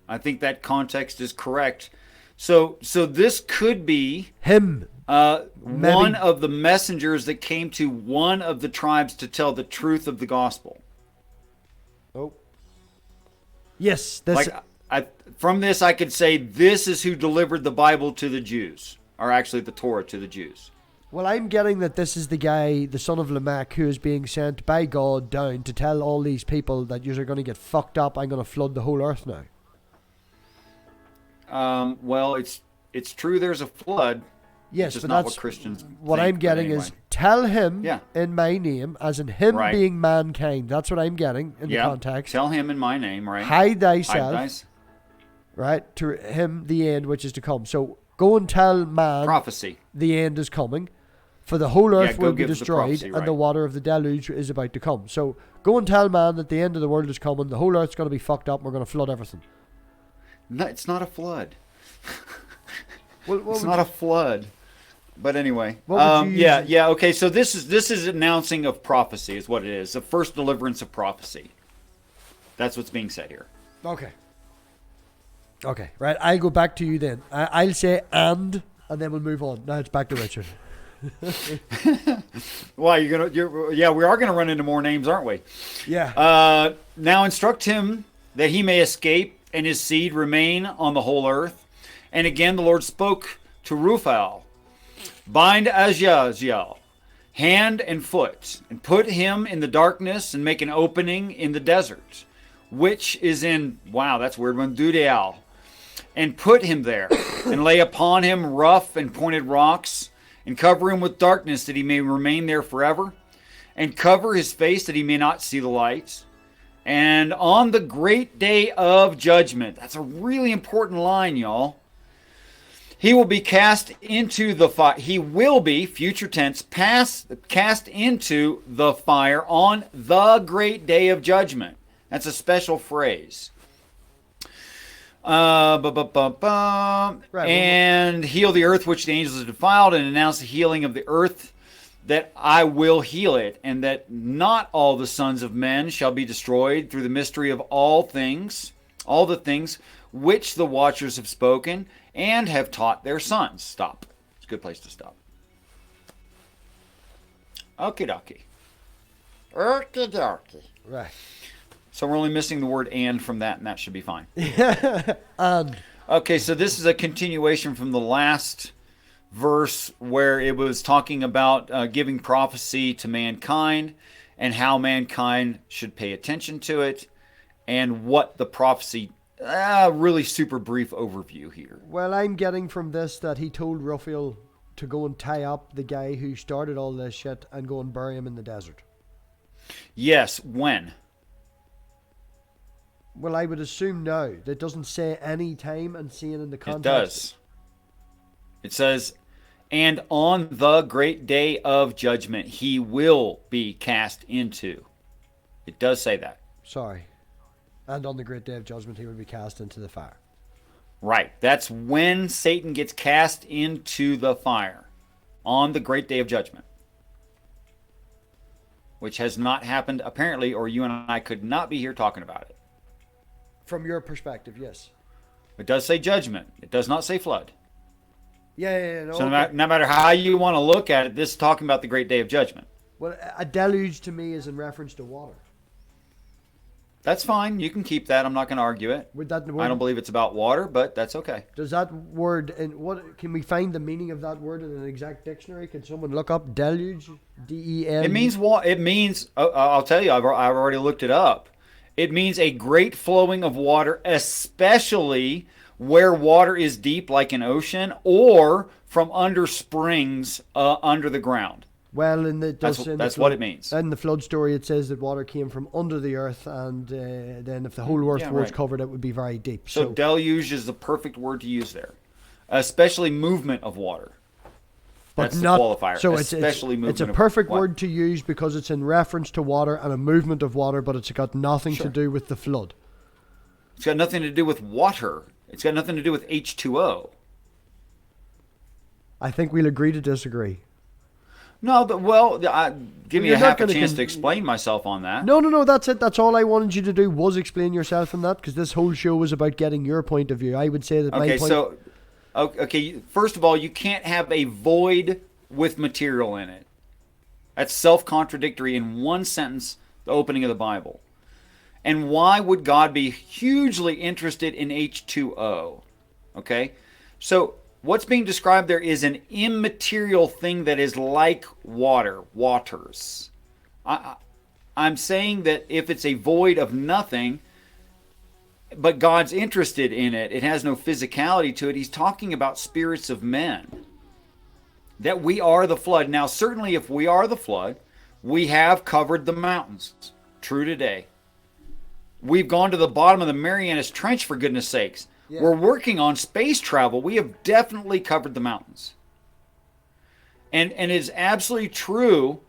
I think that context is correct. So this could be Him. one of the messengers that came to one of the tribes to tell the truth of the gospel. Oh. Yes. This. From this, I could say this is who delivered the Bible to the Jews, or actually the Torah to the Jews. Well, I'm getting that this is the guy, the son of Lamech, who is being sent by God down to tell all these people that you're going to get fucked up. I'm going to flood the whole earth now. Well, it's true. There's a flood. Yes, It's but not that's what Christians what think, I'm getting but is anyway. tell him Yeah. in my name, as in him Right. being mankind. That's what I'm getting in the context. Tell him in my name, right? Hide thyself, Hide thyself. right, to him the end which is to come. So go and tell man Prophecy. the end is coming, for the whole earth go will be give the destroyed, prophecy, and right. the water of the deluge is about to come. So go and tell man that the end of the world is coming, the whole earth's going to be fucked up, and we're going to flood everything. No, it's not a flood. Well, It's not a flood. But anyway, What would you use? yeah. Okay, so this is announcing of prophecy, is what it is. The first deliverance of prophecy. That's what's being said here. Okay. Okay, right. I'll go back to you then. I'll say and then we'll move on. Now it's back to Richard. Well, we are gonna run into more names, aren't we? Yeah. Now instruct him that he may escape and his seed remain on the whole earth. And again, the Lord spoke to Ruphael, bind Azazel, hand and foot, and put him in the darkness and make an opening in the desert, which is in, wow, that's weird one, Dudeal, and put him there, and lay upon him rough and pointed rocks, and cover him with darkness that he may remain there forever, and cover his face that he may not see the light. And on the great day of judgment, that's a really important line, y'all. He will be cast into the fire. He will be, future tense, cast into the fire on the great day of judgment. That's a special phrase. Right, And heal the earth which the angels have defiled, and announce the healing of the earth, that I will heal it, and that not all the sons of men shall be destroyed through the mystery of all the things which the watchers have spoken and have taught their sons. Stop. It's a good place to stop. Okie dokie. Okie dokie. Right. So we're only missing the word and from that, and that should be fine. And Okay, so this is a continuation from the last verse where it was talking about giving prophecy to mankind and how mankind should pay attention to it and what the prophecy, really super brief overview here. well, I'm getting from this that he told Raphael to go and tie up the guy who started all this shit and go and bury him in the desert. Yes, when? Well, I would assume now. That doesn't say any time and seeing in the It context. does. It says, and on the great day of judgment, he will be cast into. It does say that. Sorry. And on the great day of judgment, he will be cast into the fire. Right. That's when Satan gets cast into the fire. On the great day of judgment. Which has not happened, apparently, or you and I could not be here talking about it. From your perspective, yes. It does say judgment. It does not say flood. Yeah. No, So okay. no matter how you want to look at it, this is talking about the great day of judgment. Well, a deluge to me is in reference to water. That's fine. You can keep that. I'm not going to argue it. Would that word, I don't believe it's about water, but that's okay. Does that word, and what can we find the meaning of that word in an exact dictionary? Can someone look up deluge? D-E-L. It means what? It means, I'll tell you, I've already looked it up. It means a great flowing of water, especially where water is deep, like an ocean, or from under springs under the ground. Well, That's what it means. In the flood story, it says that water came from under the earth, and then if the whole earth was covered, it would be very deep. So deluge is the perfect word to use there, especially movement of water. That's the qualifier. So especially it's a perfect word to use because it's in reference to water and a movement of water, but it's got nothing to do with the flood. It's got nothing to do with water. It's got nothing to do with H2O. I think we'll agree to disagree. No, give me a half a chance to explain myself on that. No, that's it. That's all I wanted you to do was explain yourself in that, because this whole show was about getting your point of view. I would say that my point... Okay, first of all, you can't have a void with material in it. That's self-contradictory in one sentence, the opening of the Bible. And why would God be hugely interested in H2O? Okay, so what's being described there is an immaterial thing that is like waters. I'm saying that if it's a void of nothing, but God's interested in it, it has no physicality to it. He's talking about spirits of men. That we are the flood. Now, certainly if we are the flood, we have covered the mountains. True today. We've gone to the bottom of the Marianas Trench, for goodness sakes. Yeah. We're working on space travel. We have definitely covered the mountains. And it is absolutely true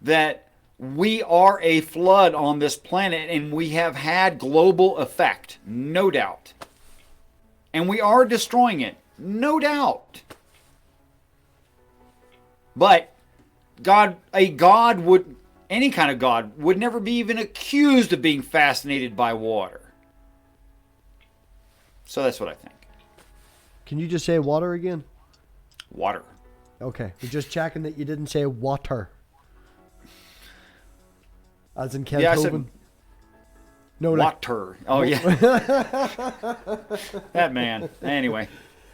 that we are a flood on this planet, and we have had global effect, no doubt. And we are destroying it, no doubt. But any kind of God would never be even accused of being fascinated by water. So that's what I think. Can you just say water again? Water. Okay. We're just checking that you didn't say water. As in Kent Hovind. No, water. Oh, yeah. That man. Anyway.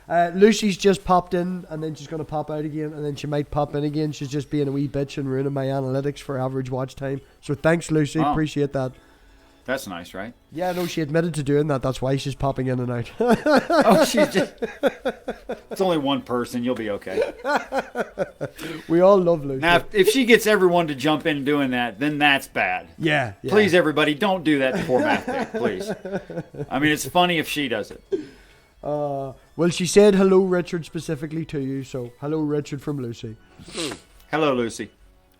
Lucy's just popped in, and then she's going to pop out again, and then she might pop in again. She's just being a wee bitch and ruining my analytics for average watch time. So thanks, Lucy. Oh. Appreciate that. That's nice, right? Yeah, no, she admitted to doing that. That's why she's popping in and out. Oh, she's just... It's only one person. You'll be okay. We all love Lucy. Now, if she gets everyone to jump in doing that, then that's bad. Yeah. Please, everybody, don't do that to poor MathPig, please. I mean, it's funny if she does it. Well, she said hello, Richard, specifically to you. So, hello, Richard from Lucy. Hello, Lucy.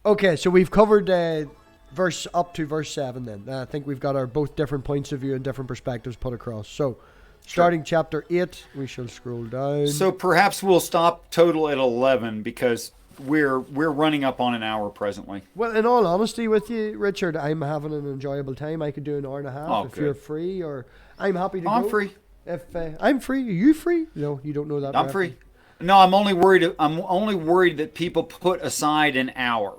Okay, so we've covered verse up to verse 7 then. I think we've got our both different points of view and different perspectives put across. So, starting chapter 8, we shall scroll down. So perhaps we'll stop total at 11 because we're running up on an hour presently. Well, in all honesty with you, Richard, I'm having an enjoyable time. I could do an hour and a half if you're free, or I'm happy to go. I'm free. If I'm free, are you free? No, you don't know that. I'm free. No, I'm only worried that people put aside an hour.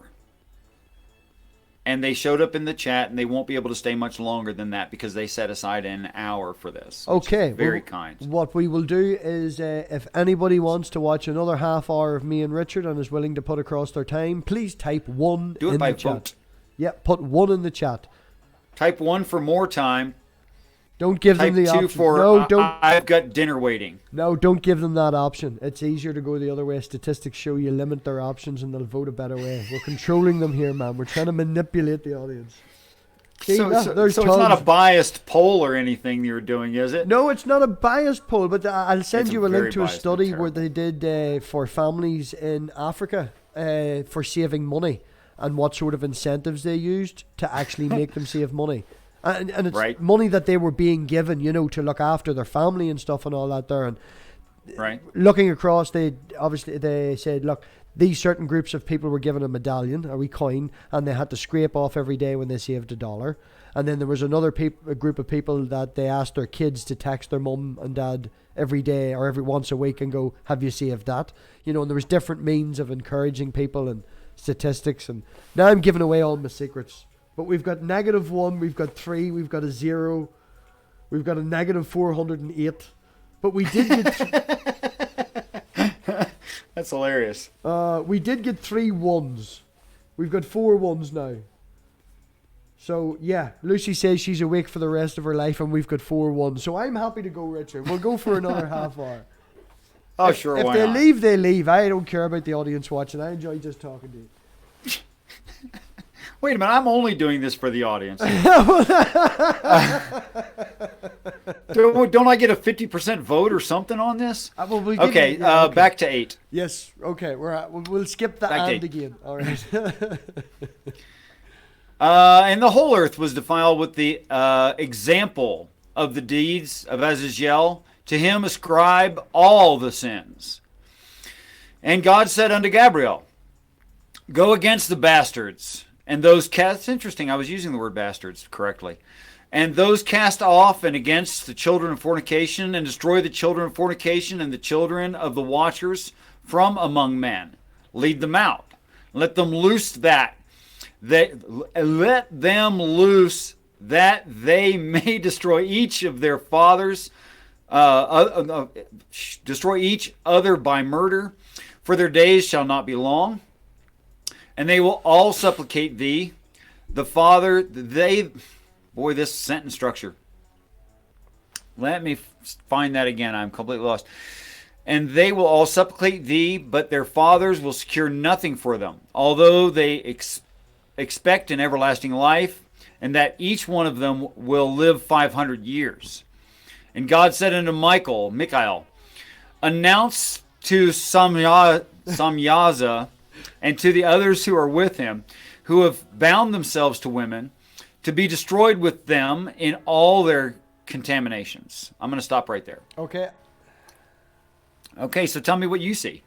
And they showed up in the chat, and they won't be able to stay much longer than that because they set aside an hour for this. Okay. Very kind. What we will do is if anybody wants to watch another half hour of me and Richard and is willing to put across their time, please type 1 do it in by the chat. vote. Yeah, put 1 in the chat. Type 1 for more time. Don't give them the option. Type 2 for I've got dinner waiting. No, don't give them that option. It's easier to go the other way. Statistics show you limit their options and they'll vote a better way. We're controlling them here, man. We're trying to manipulate the audience. See, so it's not a biased poll or anything you're doing, is it? No, it's not a biased poll, but I'll send you a link to a study where they did for families in Africa for saving money and what sort of incentives they used to actually make them save money. And it's money that they were being given, to look after their family and stuff and all that there. And right. Looking across, they said, look, these certain groups of people were given a medallion, a wee coin, and they had to scrape off every day when they saved $1. And then there was another a group of people that they asked their kids to text their mum and dad every day or every once a week and go, have you saved that? You know, and there was different means of encouraging people and statistics. And now I'm giving away all my secrets. But we've got -1, we've got 3, we've got a 0, we've got a -408. But we did get... That's hilarious. We did get 3 1s. We've got 4 1s now. So, yeah, Lucy says she's awake for the rest of her life, and we've got 4 1s. So I'm happy to go, Richard. We'll go for another half hour. Oh, sure, if why they not? leave, they leave. I don't care about the audience watching. I enjoy just talking to you. Wait a minute, I'm only doing this for the audience. Don't I get a 50% vote or something on this? Well, we'll okay, okay. Back to 8. Yes, okay. We'll skip the Back to and 8. again. All right. And the whole earth was defiled with the example of the deeds of Azazel. To him ascribe all the sins. And God said unto Gabriel, go against the bastards, and those cast... It's interesting, I was using the word bastards correctly. And those cast off and against the children of fornication, and destroy the children of fornication and the children of the watchers from among men. Lead them out. Let them loose that they may destroy each of their fathers, destroy each other by murder, for their days shall not be long, and they will all supplicate thee, the Father. This sentence structure. Let me find that again. I'm completely lost. And they will all supplicate thee, but their fathers will secure nothing for them, although they expect an everlasting life, and that each one of them will live 500 years. And God said unto Michael, announce to Samyaza and to the others who are with him, who have bound themselves to women, to be destroyed with them in all their contaminations. I'm going to stop right there. Okay. Okay, so tell me what you see.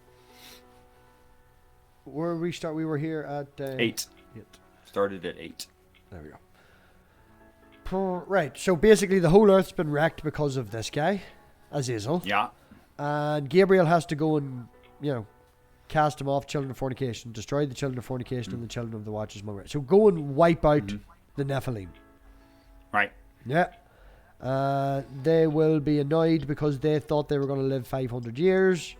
Where we start? We were here at 8. Started at 8. There we go. Right. So basically, the whole earth's been wrecked because of this guy, Azazel. Yeah. And Gabriel has to go and cast him off, children of fornication, destroy the children of fornication and the children of the watchers among men. So go and wipe out the Nephilim. Right. Yeah. They will be annoyed because they thought they were going to live 500 years.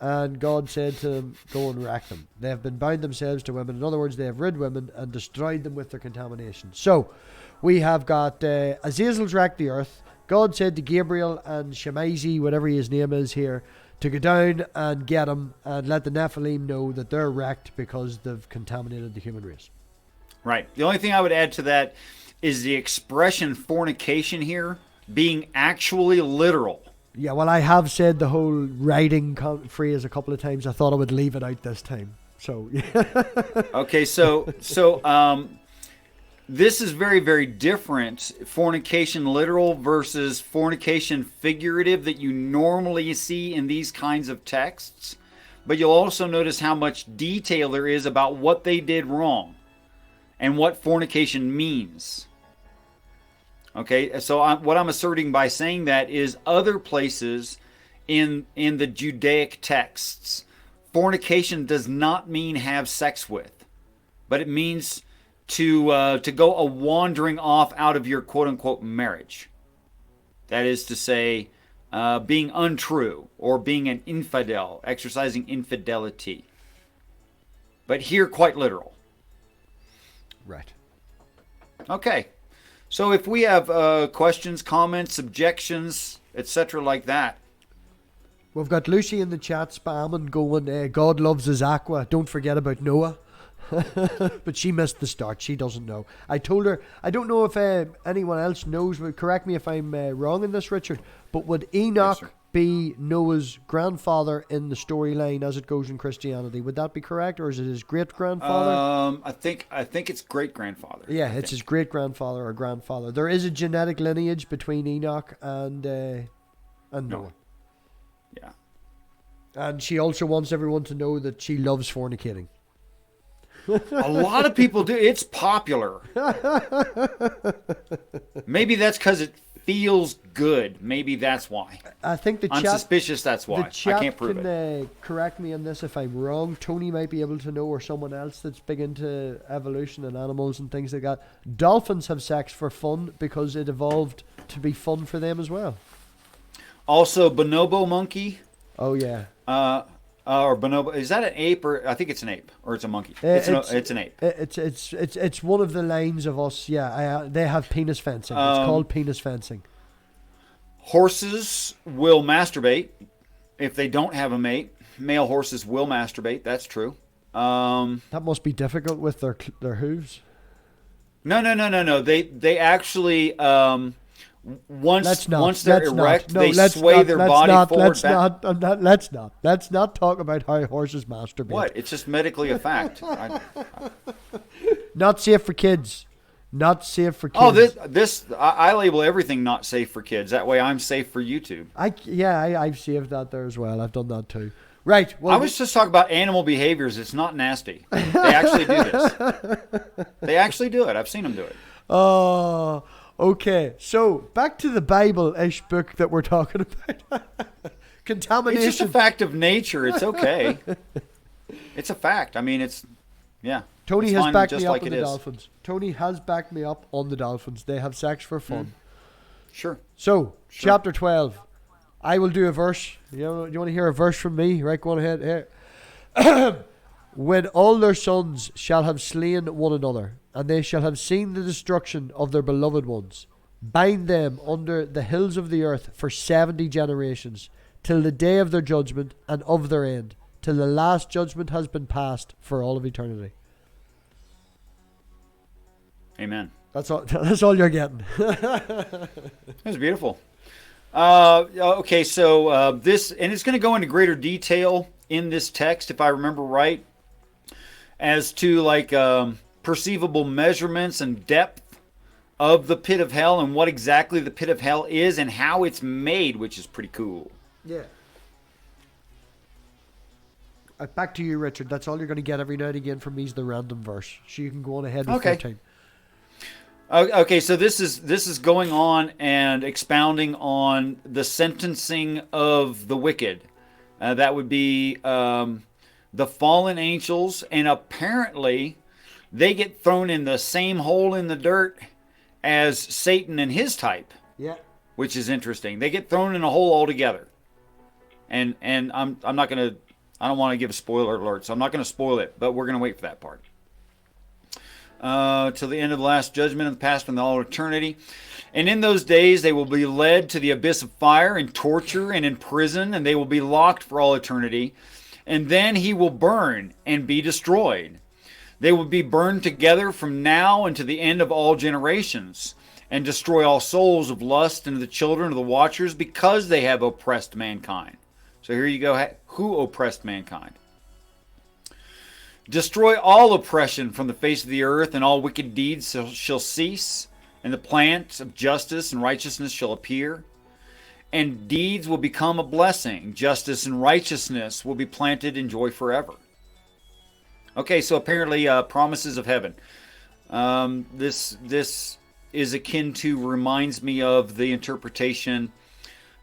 And God said to them, go and wreck them. They have been bound themselves to women. In other words, they have rid women and destroyed them with their contamination. So, we have got Azazel's wrecked the earth. God said to Gabriel and Shemaizi, whatever his name is here, to go down and get him and let the Nephilim know that they're wrecked because they've contaminated the human race. Right. The only thing I would add to that is the expression fornication here being actually literal. Yeah, well, I have said the whole writing phrase a couple of times. I thought I would leave it out this time. So, yeah. Okay, so this is very, very different. Fornication literal versus fornication figurative that you normally see in these kinds of texts. But you'll also notice how much detail there is about what they did wrong and what fornication means. Okay, so what I'm asserting by saying that is other places in the Judaic texts, fornication does not mean have sex with, but it means to go a wandering off out of your quote-unquote marriage. That is to say, being untrue or being an infidel, exercising infidelity. But here, quite literal. Right. Okay. So if we have questions, comments, objections, etc. like that. We've got Lucy in the chat spamming going, God loves his aqua. Don't forget about Noah. But she missed the start. She doesn't know. I told her, I don't know if anyone else knows. Correct me if I'm wrong in this, Richard. But would Enoch be Noah's grandfather in the storyline as it goes in Christianity? Would that be correct, or is it his great grandfather? I think it's great grandfather. Yeah, it's his great grandfather or grandfather. There is a genetic lineage between Enoch and Noah. Yeah. And she also wants everyone to know that she loves fornicating. A lot of people do. It's popular. Maybe that's because it feels good. Maybe that's why. I think I'm suspicious that's why. The chat I can't prove it. Correct me on this if I'm wrong. Tony might be able to know, or someone else that's big into evolution and animals and things like that. Dolphins have sex for fun because it evolved to be fun for them as well. Also, bonobo monkey. Oh yeah. Or bonobo, is that an ape, or I think it's an ape, or it's a monkey? It's an ape. It's one of the lines of us. Yeah, they have penis fencing. It's called penis fencing. Horses will masturbate if they don't have a mate. Male horses will masturbate. That's true. That must be difficult with their hooves. No. They actually once they're erect, they sway their body forward back. Let's not talk about how horses masturbate. What? It's just medically a fact. Not safe for kids. Not safe for kids. Oh, I label everything not safe for kids. That way I'm safe for YouTube. I've saved that there as well. I've done that too. Right. Well, I was just talking about animal behaviors. It's not nasty. They actually do this. They actually do it. I've seen them do it. Oh, okay. So back to the Bible-ish book that we're talking about. Contamination. It's just a fact of nature. It's okay. It's a fact. I mean, yeah. Tony has backed me up on the Dolphins. Tony has backed me up on the Dolphins. They have sex for fun. Sure. So, chapter 12. I will do a verse. You want to hear a verse from me? Right, go on ahead. Here. When all their sons shall have slain one another, and they shall have seen the destruction of their beloved ones, bind them under the hills of the earth for 70 generations, till the day of their judgment and of their end, till the last judgment has been passed for all of eternity. Amen. That's all you're getting. That's beautiful. Okay, so this, and it's going to go into greater detail in this text, if I remember right, as to like perceivable measurements and depth of the pit of hell and what exactly the pit of hell is and how it's made, which is pretty cool. Yeah. Back to you, Richard. That's all you're going to get every now and again from me is the random verse. So you can go on ahead with your time. Okay, so this is going on and expounding on the sentencing of the wicked. That would be the fallen angels, and apparently they get thrown in the same hole in the dirt as Satan and his type. Yeah. Which is interesting. They get thrown in a hole altogether. And I'm not going to, I don't want to give a spoiler alert, so I'm not going to spoil it, but we're going to wait for that part. Till the end of the last judgment of the past and all eternity. And in those days they will be led to the abyss of fire and torture and in prison, and they will be locked for all eternity. And then he will burn and be destroyed. They will be burned together from now unto the end of all generations, and destroy all souls of lust and the children of the watchers, because they have oppressed mankind. So here you go. Who oppressed mankind? Destroy all oppression from the face of the earth, and all wicked deeds shall cease, and the plant of justice and righteousness shall appear. And deeds will become a blessing. Justice and righteousness will be planted in joy forever. Okay, so apparently promises of heaven. This is akin to, reminds me of the interpretation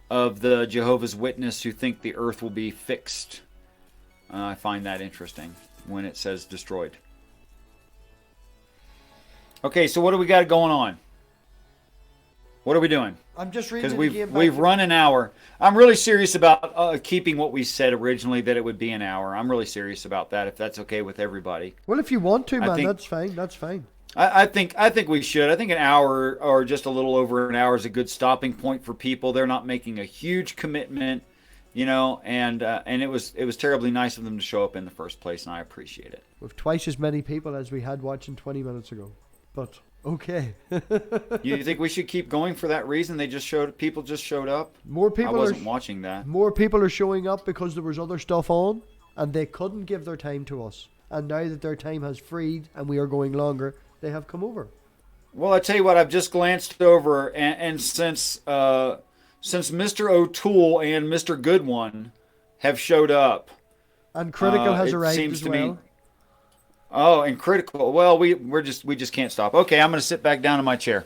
of the Jehovah's Witness who think the earth will be fixed. I find that interesting when it says destroyed. Okay, so what do we got going on? What are we doing? I'm just reading because we've run an hour. I'm really serious about keeping what we said originally, that it would be an hour. I'm really serious about that, if that's okay with everybody. Well, if you want to, man, that's fine. That's fine. I think we should. I think an hour or just a little over an hour is a good stopping point for people. They're not making a huge commitment, and it was terribly nice of them to show up in the first place, and I appreciate it. With twice as many people as we had watching 20 minutes ago, but okay. You think we should keep going for that reason? People just showed up. More people. I wasn't watching that. More people are showing up because there was other stuff on, and they couldn't give their time to us. And now that their time has freed, and we are going longer, they have come over. Well, I tell you what, I've just glanced over, and since Mr. O'Toole and Mr. Goodone have showed up. And critical has it arrived seems as to well. me. Oh, and critical. Well, we just can't stop. Okay, I'm going to sit back down in my chair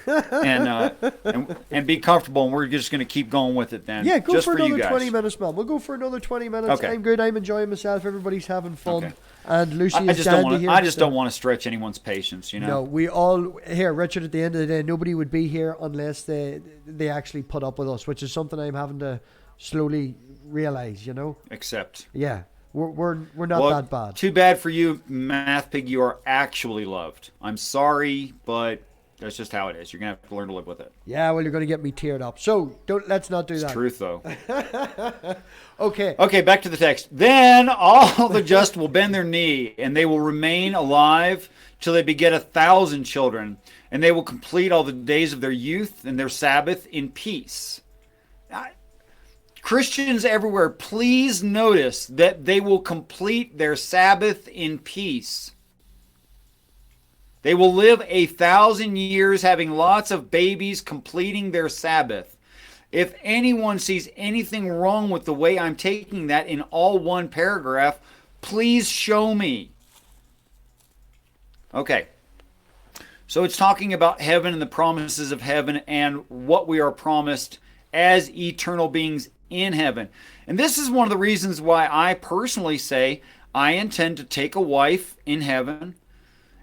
and be comfortable, and we're just going to keep going with it then. Yeah, go just for you another guys. 20 minutes, man. We'll go for another 20 minutes. Okay. I'm good. I'm enjoying myself. Everybody's having fun. Okay. And Lucy I is just don't dandy want. here. I just don't want to stretch anyone's patience. You know. No, we all here, Richard. At the end of the day, nobody would be here unless they actually put up with us, which is something I'm having to slowly realize. You know. Except. Yeah, we're not that bad. Too bad for you, MathPig. You are actually loved. I'm sorry, but that's just how it is. You're gonna have to learn to live with it. Yeah, well, you're going to get me teared up. So let's not do that. It's truth, though. Okay. Okay, back to the text. Then all the just will bend their knee, and they will remain alive till they beget 1,000 children, and they will complete all the days of their youth and their Sabbath in peace. Christians everywhere, please notice that they will complete their Sabbath in peace. They will live 1,000 years having lots of babies completing their Sabbath. If anyone sees anything wrong with the way I'm taking that in all one paragraph, please show me. Okay. So it's talking about heaven and the promises of heaven and what we are promised as eternal beings in heaven. And this is one of the reasons why I personally say I intend to take a wife in heaven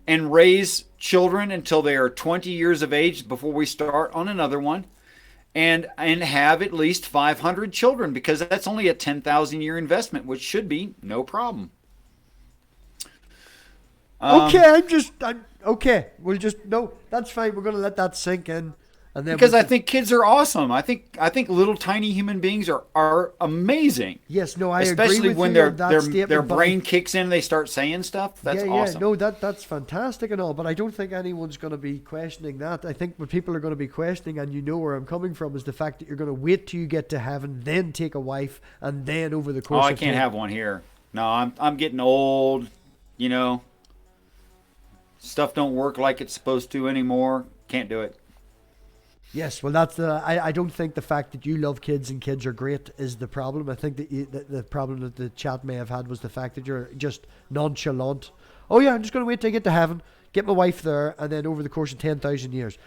and raise children until they are 20 years of age before we start on another one, and have at least 500 children, because that's only a 10,000 year investment, which should be no problem. Okay, okay. We'll just no. That's fine. We're gonna let that sink in, and then because I think kids are awesome. I think little tiny human beings are amazing. Yes, no, I agree especially with when you on that statement, their but brain kicks in and they start saying stuff. That's awesome. No, that's fantastic and all, but I don't think anyone's going to be questioning that. I think what people are going to be questioning, and you know where I'm coming from, is the fact that you're going to wait till you get to heaven, then take a wife, and then over the course. I can't have one here. No, I'm getting old. You know, stuff don't work like it's supposed to anymore. Can't do it. Yes, well, that's the. I don't think the fact that you love kids and kids are great is the problem. I think that the problem that the chat may have had was the fact that you're just nonchalant. Oh yeah, I'm just going to wait till I get to heaven, get my wife there, and then over the course of 10,000 years.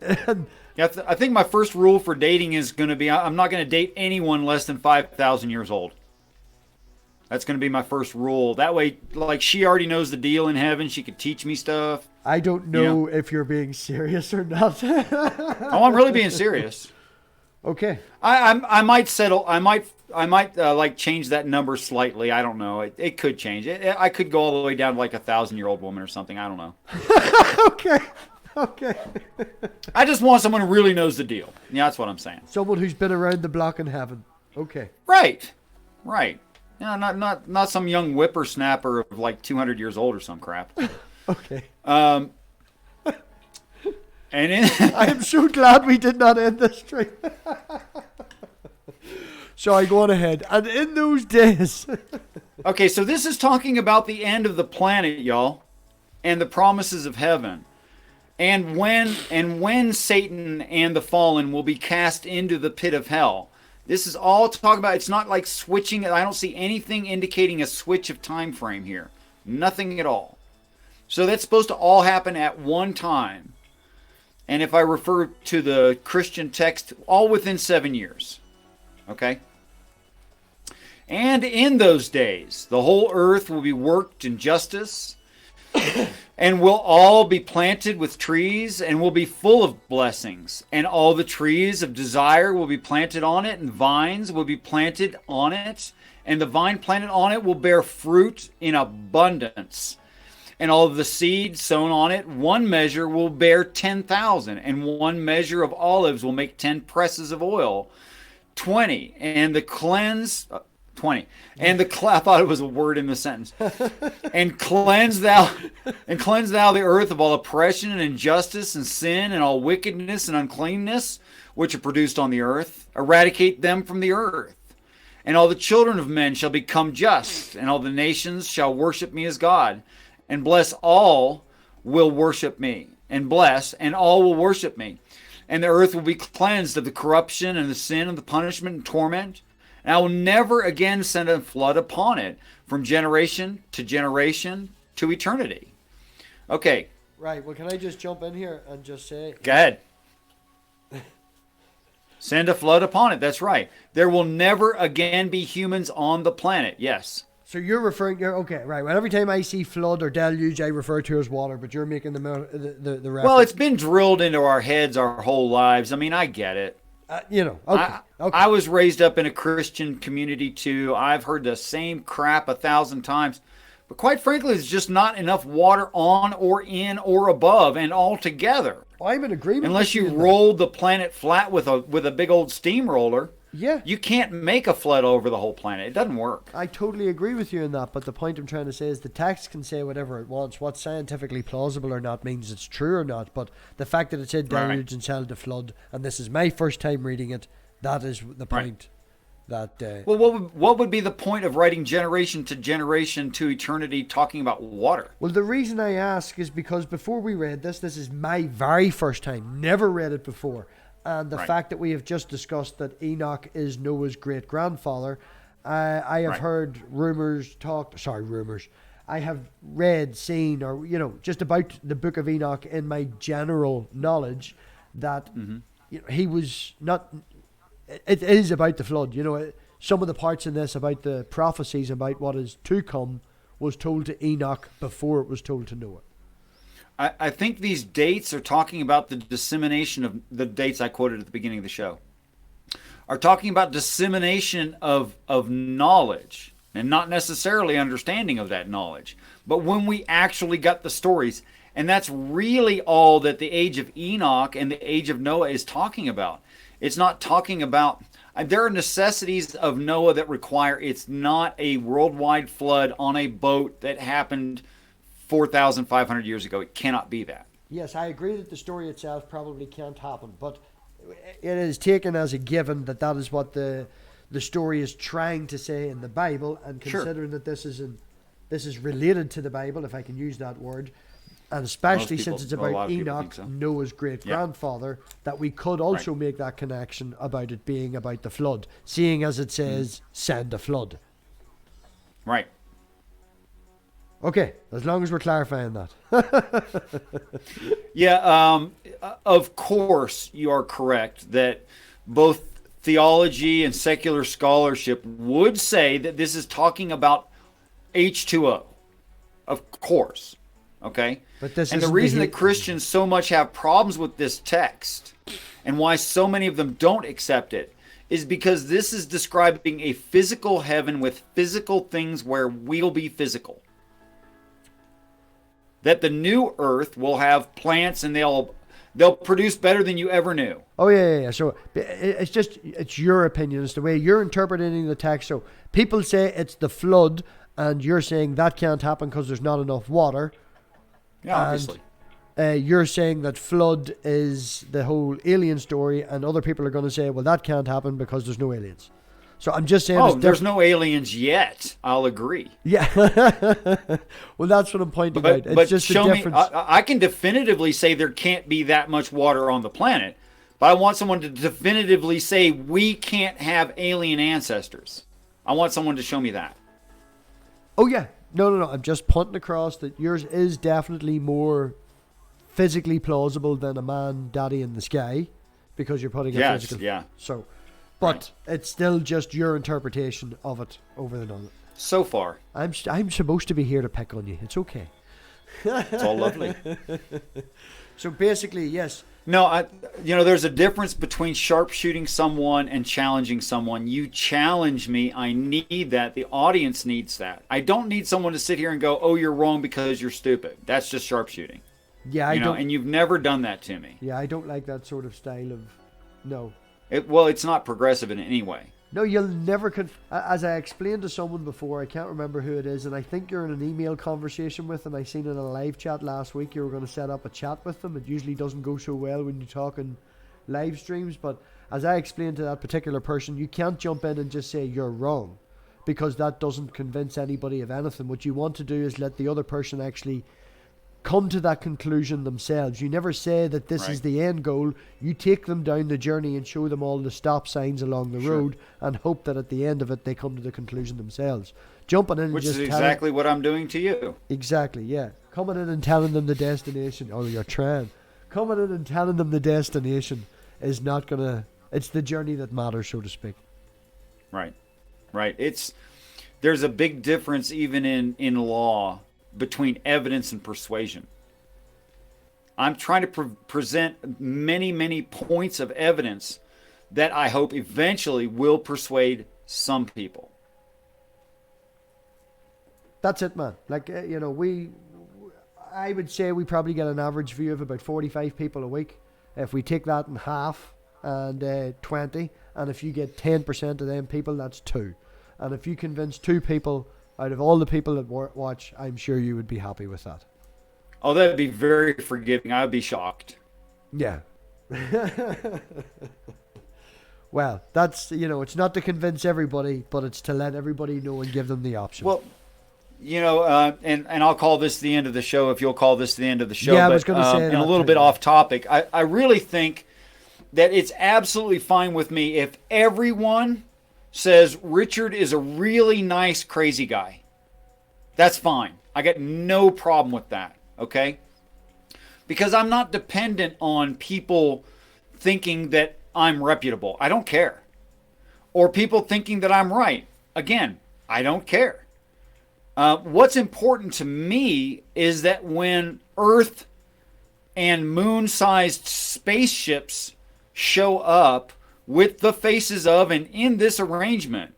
Yeah, I think my first rule for dating is going to be I'm not going to date anyone less than 5,000 years old. That's going to be my first rule. That way, like, she already knows the deal in heaven. She could teach me stuff. I don't know if you're being serious or not. Oh, I'm really being serious. Okay. I might settle. I might like change that number slightly. I don't know. It could change. I could go all the way down to like 1,000-year-old woman or something. I don't know. Okay. I just want someone who really knows the deal. Yeah, that's what I'm saying. Someone who's been around the block in heaven. Okay. Right. Yeah, not some young whippersnapper of like 200 years old or some crap. Okay. And I am so glad we did not end this stream. Sorry, go on ahead. And in those days. Okay, so this is talking about the end of the planet, y'all, and the promises of heaven. And when Satan and the fallen will be cast into the pit of hell. This is all talk about. It's not like switching. I don't see anything indicating a switch of time frame here. Nothing at all. So that's supposed to all happen at one time. And if I refer to the Christian text, all within 7 years. Okay? And in those days, the whole earth will be worked in justice, and will all be planted with trees, and will be full of blessings. And all the trees of desire will be planted on it, and vines will be planted on it, and the vine planted on it will bear fruit in abundance. And all of the seed sown on it, one measure will bear 10,000, and one measure of olives will make 10 presses of oil. 20, and the cleanse... 20. And I thought it was a word in the sentence. And cleanse thou the earth of all oppression and injustice and sin and all wickedness and uncleanness which are produced on the earth. Eradicate them from the earth. And all the children of men shall become just, and all the nations shall worship me as God. And all will worship me. And all will worship me. And the earth will be cleansed of the corruption and the sin and the punishment and torment. and I will never again send a flood upon it from generation to eternity. Okay. Right. Well, can I just jump in here and just say? Go ahead. Send a flood upon it. That's right. There will never again be humans on the planet. Yes. So you're okay, right? Well, every time I see flood or deluge, I refer to as water, but you're making the reference. Well, it's been drilled into our heads our whole lives. I mean, I get it. Okay. I was raised up in a Christian community too. I've heard the same crap 1,000 times. But quite frankly, there's just not enough water on or in or above and all together. I'm in agreement. Unless you rolled the planet flat with a big old steamroller. Yeah. You can't make a flood over the whole planet. It doesn't work. I totally agree with you in that, but the point I'm trying to say is the text can say whatever it wants. What's scientifically plausible or not means it's true or not, but the fact that it said deluge and said the flood, and this is my first time reading it, that is the point. That well, what would be the point of writing generation to eternity talking about water? Well, the reason I ask is because before we read this is my very first time, never read it before. And the fact that we have just discussed that Enoch is Noah's great-grandfather, I have heard rumors. I have read, seen, or just about the book of Enoch in my general knowledge that he was not. It is about the flood. Some of the parts in this about the prophecies about what is to come was told to Enoch before it was told to Noah. I think these dates are talking about the dissemination of the dates I quoted at the beginning of the show. Are talking about dissemination of knowledge and not necessarily understanding of that knowledge. But when we actually got the stories, and that's really all that the age of Enoch and the age of Noah is talking about. It's not talking about, there are necessities of Noah that require, it's not a worldwide flood on a boat that happened 4,500 years ago. It cannot be that. Yes, I agree that the story itself probably can't happen, but it is taken as a given that is what the story is trying to say in the Bible, and considering that this is related to the Bible, if I can use that word, and especially since it's about Enoch, Noah's great-grandfather, that we could also make that connection about it being about the flood, seeing as it says, send a flood. Right. Okay, as long as we're clarifying that. Yeah, of course you are correct that both theology and secular scholarship would say that this is talking about H2O. Of course. Okay? But this and the reason that Christians so much have problems with this text and why so many of them don't accept it is because this is describing a physical heaven with physical things where we'll be physical. That the new earth will have plants and they'll produce better than you ever knew. Oh, yeah. So it's your opinion. It's the way you're interpreting the text. So people say it's the flood, and you're saying that can't happen because there's not enough water. Yeah, obviously. You're saying that flood is the whole alien story, and other people are going to say, well, that can't happen because there's no aliens. So I'm just saying... there's no aliens yet. I'll agree. Yeah. Well, that's what I'm pointing out. It's just show a difference. Me, I can definitively say there can't be that much water on the planet, but I want someone to definitively say we can't have alien ancestors. I want someone to show me that. Oh, yeah. No. I'm just punting across that yours is definitely more physically plausible than a man daddy in the sky, because you're putting a physical... Yeah. So... But it's still just your interpretation of it over the knowledge. So far. I'm supposed to be here to pick on you. It's okay. It's all lovely. So basically, yes. No, there's a difference between sharpshooting someone and challenging someone. You challenge me. I need that. The audience needs that. I don't need someone to sit here and go, oh, you're wrong because you're stupid. That's just sharpshooting. Yeah, I don't. And you've never done that to me. Yeah, I don't like that sort of style of... No. It's not progressive in any way. No, you'll never... As I explained to someone before, I can't remember who it is, and I think you're in an email conversation with them. I seen in a live chat last week you were going to set up a chat with them. It usually doesn't go so well when you talk in live streams, but as I explained to that particular person, you can't jump in and just say you're wrong, because that doesn't convince anybody of anything. What you want to do is let the other person actually come to that conclusion themselves. You never say that this is the end goal. You take them down the journey and show them all the stop signs along the road and hope that at the end of it they come to the conclusion themselves. Jumping in Which and just is exactly what I'm doing to you. Exactly, yeah. Coming in and telling them the destination. Oh, you're trying. Coming in and telling them the destination is not going to... It's the journey that matters, so to speak. Right. There's a big difference even in law between evidence and persuasion. I'm trying to present many points of evidence that I hope eventually will persuade some people. That's it, man. Like, I would say we probably get an average view of about 45 people a week. If we take that in half and 20, and if you get 10% of them people, that's 2. And if you convince 2 people out of all the people that watch, I'm sure you would be happy with that. Oh, that'd be very forgiving. I'd be shocked. Yeah. Well, that's, it's not to convince everybody, but it's to let everybody know and give them the option. Well, and I'll call this the end of the show if you'll call this the end of the show. Yeah, but, I was going to say that. And a little bit off topic. I really think that it's absolutely fine with me if everyone says Richard is a really nice, crazy guy. That's fine. I got no problem with that, okay? Because I'm not dependent on people thinking that I'm reputable. I don't care. Or people thinking that I'm right. Again, I don't care. What's important to me is that when Earth and moon-sized spaceships show up with the faces of, and in this arrangement,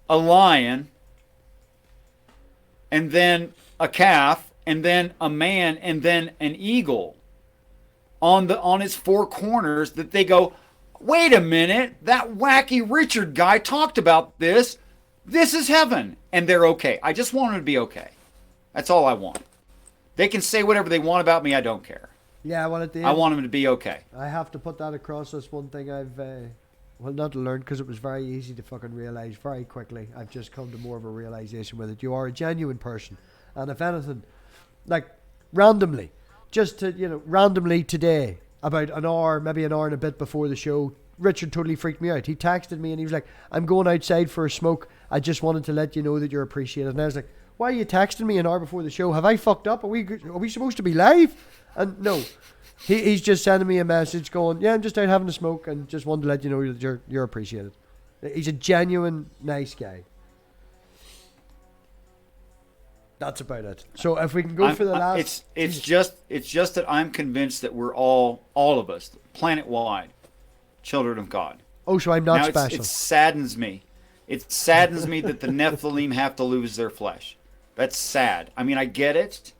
a lion, and then a calf, and then a man, and then an eagle on its 4 corners, that they go, wait a minute, that wacky Richard guy talked about this. This is heaven. And they're okay. I just want them to be okay. That's all I want. They can say whatever they want about me. I don't care. Yeah, well, at the end, I want them to be okay. I have to put that across. That's one thing I've, not learned, because it was very easy to fucking realize very quickly. I've just come to more of a realization with it. You are a genuine person. And if anything, like, randomly, just to, randomly today, about an hour, maybe an hour and a bit before the show, Richard totally freaked me out. He texted me and he was like, I'm going outside for a smoke. I just wanted to let you know that you're appreciated. And I was like, why are you texting me an hour before the show? Have I fucked up? Are we supposed to be live? And no, he's just sending me a message going, yeah, I'm just out having a smoke and just wanted to let you know that you're appreciated. He's a genuine nice guy. That's about it. So if we can go for the last... It's just that I'm convinced that we're all of us, planet-wide, children of God. Oh, so I'm not now special. It saddens me. It saddens me that the Nephilim have to lose their flesh. That's sad. I mean, I get it.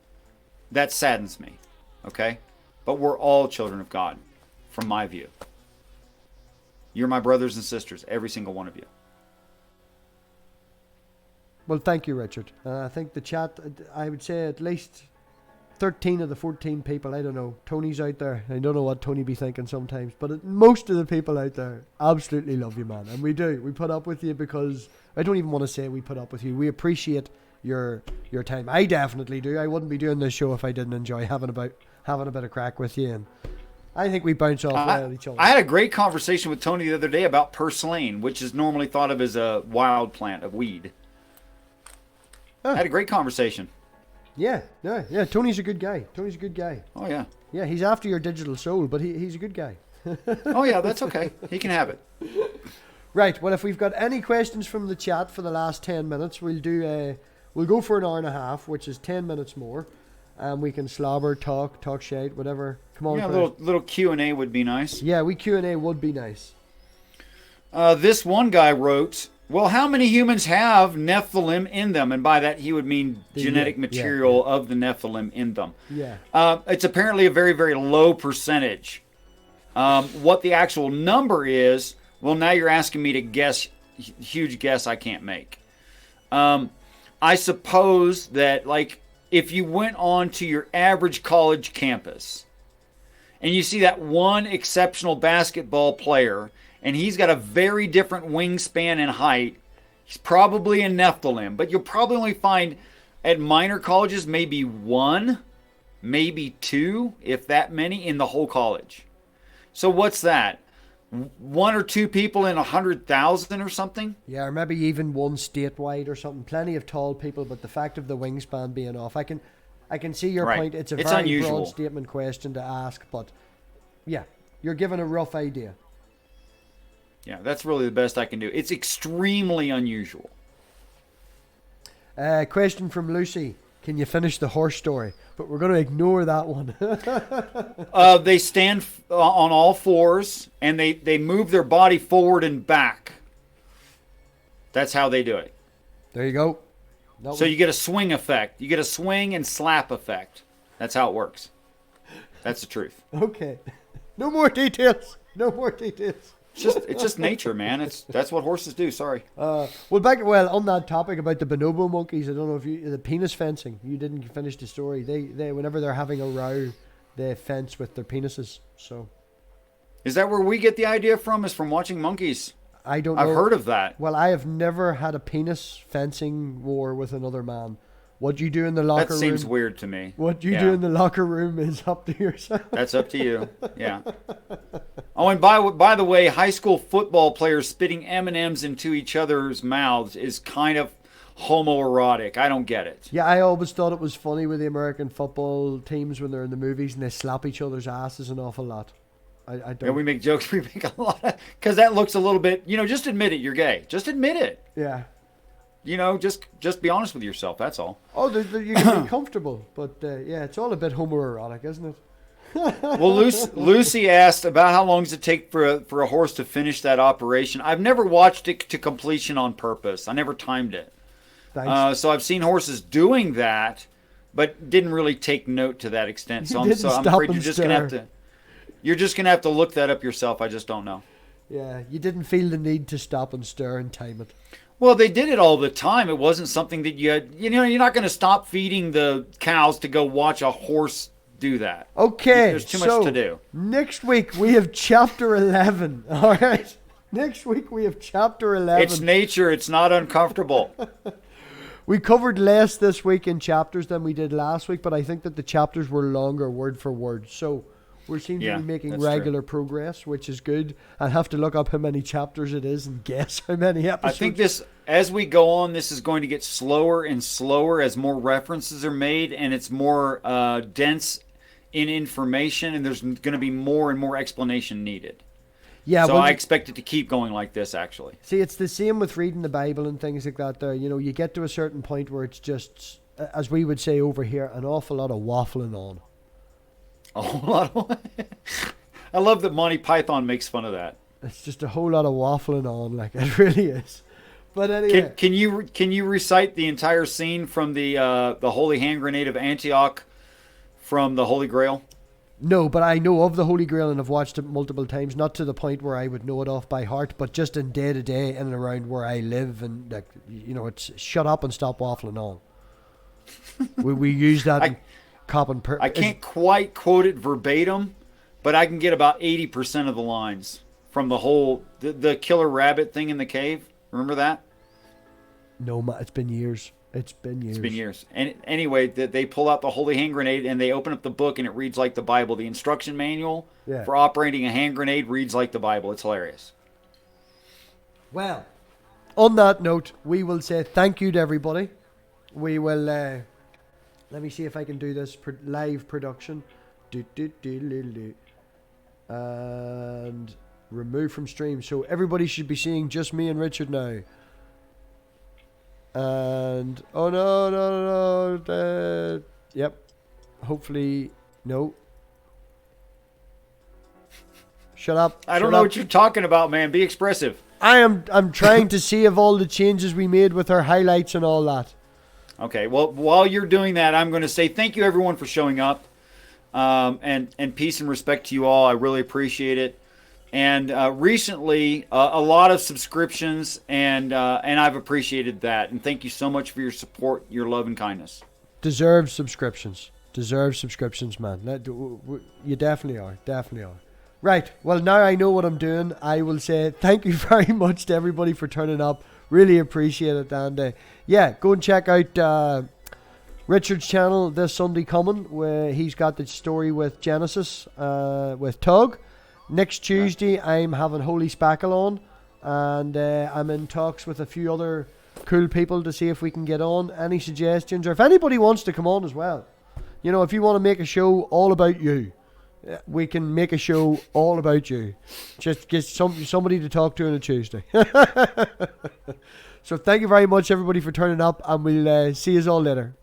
That saddens me. Okay? But we're all children of God, from my view. You're my brothers and sisters, every single one of you. Well, thank you, Richard. I think the chat, I would say at least 13 of the 14 people, I don't know, Tony's out there. I don't know what Tony be thinking sometimes, but most of the people out there absolutely love you, man. And we do. We put up with you because, I don't even want to say we put up with you. We appreciate your time. I definitely do. I wouldn't be doing this show if I didn't enjoy having a bit of crack with you. And I think we bounce off well at each other. I had a great conversation with Tony the other day about purslane, which is normally thought of as a wild plant, a weed. I had a great conversation. Yeah. Tony's a good guy. Oh, yeah. Yeah, he's after your digital soul, but he's a good guy. Oh, yeah, that's okay. He can have it. Right, well, if we've got any questions from the chat for the last 10 minutes, we'll go for an hour and a half, which is 10 minutes more, and we can slobber, talk shite, whatever. Come on, yeah, a little Q&A would be nice. Yeah, Q&A would be nice. This one guy wrote, well, how many humans have Nephilim in them? And by that, he would mean genetic material of the Nephilim in them. Yeah. It's apparently a very, very low percentage. What the actual number is, well, now you're asking me to guess, huge guess I can't make. I suppose that, like, if you went on to your average college campus and you see that one exceptional basketball player, and he's got a very different wingspan and height, he's probably a Nephilim. But you'll probably only find at minor colleges maybe one maybe 2, if that many, in the whole college. So what's that? 1 or 2 people in 100,000 or something? Yeah, or maybe even 1 statewide or something. Plenty of tall people, but the fact of the wingspan being off, I can see your point. It's a very unusual. broad statement question to ask, but yeah, you're given a rough idea. Yeah, that's really the best I can do. It's extremely unusual. Question from Lucy. Can you finish the horse story? But we're going to ignore that one. They stand on all fours, and they move their body forward and back. That's how they do it. There you go. So you get a swing effect. You get a swing and slap effect. That's how it works. That's the truth. Okay. No more details. No more details. It's just nature, man. That's what horses do. Sorry. On that topic about the bonobo monkeys, I don't know if the penis fencing. You didn't finish the story. They whenever they're having a row, they fence with their penises. So, is that where we get the idea from? Is from watching monkeys? I don't know. I've heard of that. Well, I have never had a penis fencing war with another man. What you do in the locker room... That seems weird to me. What you do in the locker room is up to yourself. That's up to you. Yeah. Oh, and by the way, high school football players spitting M&Ms into each other's mouths is kind of homoerotic. I don't get it. Yeah, I always thought it was funny with the American football teams when they're in the movies and they slap each other's asses an awful lot. I don't... Yeah, we make jokes. We make a lot of... Because that looks a little bit... just admit it. You're gay. Just admit it. Yeah. Just be honest with yourself. That's all. Oh, you can be comfortable, but yeah, it's all a bit homoerotic, isn't it? Well, Lucy asked about how long does it take for a horse to finish that operation. I've never watched it to completion on purpose. I never timed it. Thanks. So I've seen horses doing that, but didn't really take note to that extent. So I'm afraid you're just gonna have to look that up yourself. I just don't know. Yeah, you didn't feel the need to stop and stir and time it. Well, they did it all the time. It wasn't something that you're not going to stop feeding the cows to go watch a horse do that. Okay. There's too much to do. Next week we have chapter 11. All right. Next week we have chapter 11. It's nature. It's not uncomfortable. We covered less this week in chapters than we did last week, but I think that the chapters were longer word for word. So we seem to be making regular progress, which is good. I'll have to look up how many chapters it is and guess how many episodes. I think as we go on, this is going to get slower and slower as more references are made, and it's more dense in information, and there's going to be more and more explanation needed. Yeah, so I expect it to keep going like this, actually. See, it's the same with reading the Bible and things like that there. You get to a certain point where it's just, as we would say over here, an awful lot of waffling on. A whole lot of... I love that Monty Python makes fun of that. It's just a whole lot of waffling on, like it really is. But anyway, can you recite the entire scene from the Holy Hand Grenade of Antioch from the Holy Grail? No, but I know of the Holy Grail and I've watched it multiple times. Not to the point where I would know it off by heart, but just in day to day in and around where I live, and it's shut up and stop waffling on. we use that. I can't quite quote it verbatim, but I can get about 80% of the lines from the killer rabbit thing in the cave. Remember that? No, it's been years. It's been years. And anyway, they pull out the holy hand grenade and they open up the book and it reads like the Bible. The instruction manual for operating a hand grenade reads like the Bible. It's hilarious. Well, on that note, we will say thank you to everybody. We will... let me see if I can do this live production. And remove from stream. So everybody should be seeing just me and Richard now. And oh no. Yep. Hopefully no. Shut up. I don't know what you're talking about, man. Be expressive. I'm trying to see if all the changes we made with our highlights and all that. Okay, well, while you're doing that, I'm going to say thank you, everyone, for showing up, and peace and respect to you all. I really appreciate it. And recently, a lot of subscriptions, and I've appreciated that. And thank you so much for your support, your love, and kindness. Deserved subscriptions, man. You definitely are. Right, well, now I know what I'm doing. I will say thank you very much to everybody for turning up. Really appreciate it, and yeah, go and check out Richard's channel this Sunday coming, where he's got the story with Genesis, with Tug. Next Tuesday, I'm having Holy Spackle on, and I'm in talks with a few other cool people to see if we can get on. Any suggestions, or if anybody wants to come on as well, if you want to make a show all about you, we can make a show all about you. Just get somebody to talk to on a Tuesday. So thank you very much, everybody, for turning up, and we'll see you all later.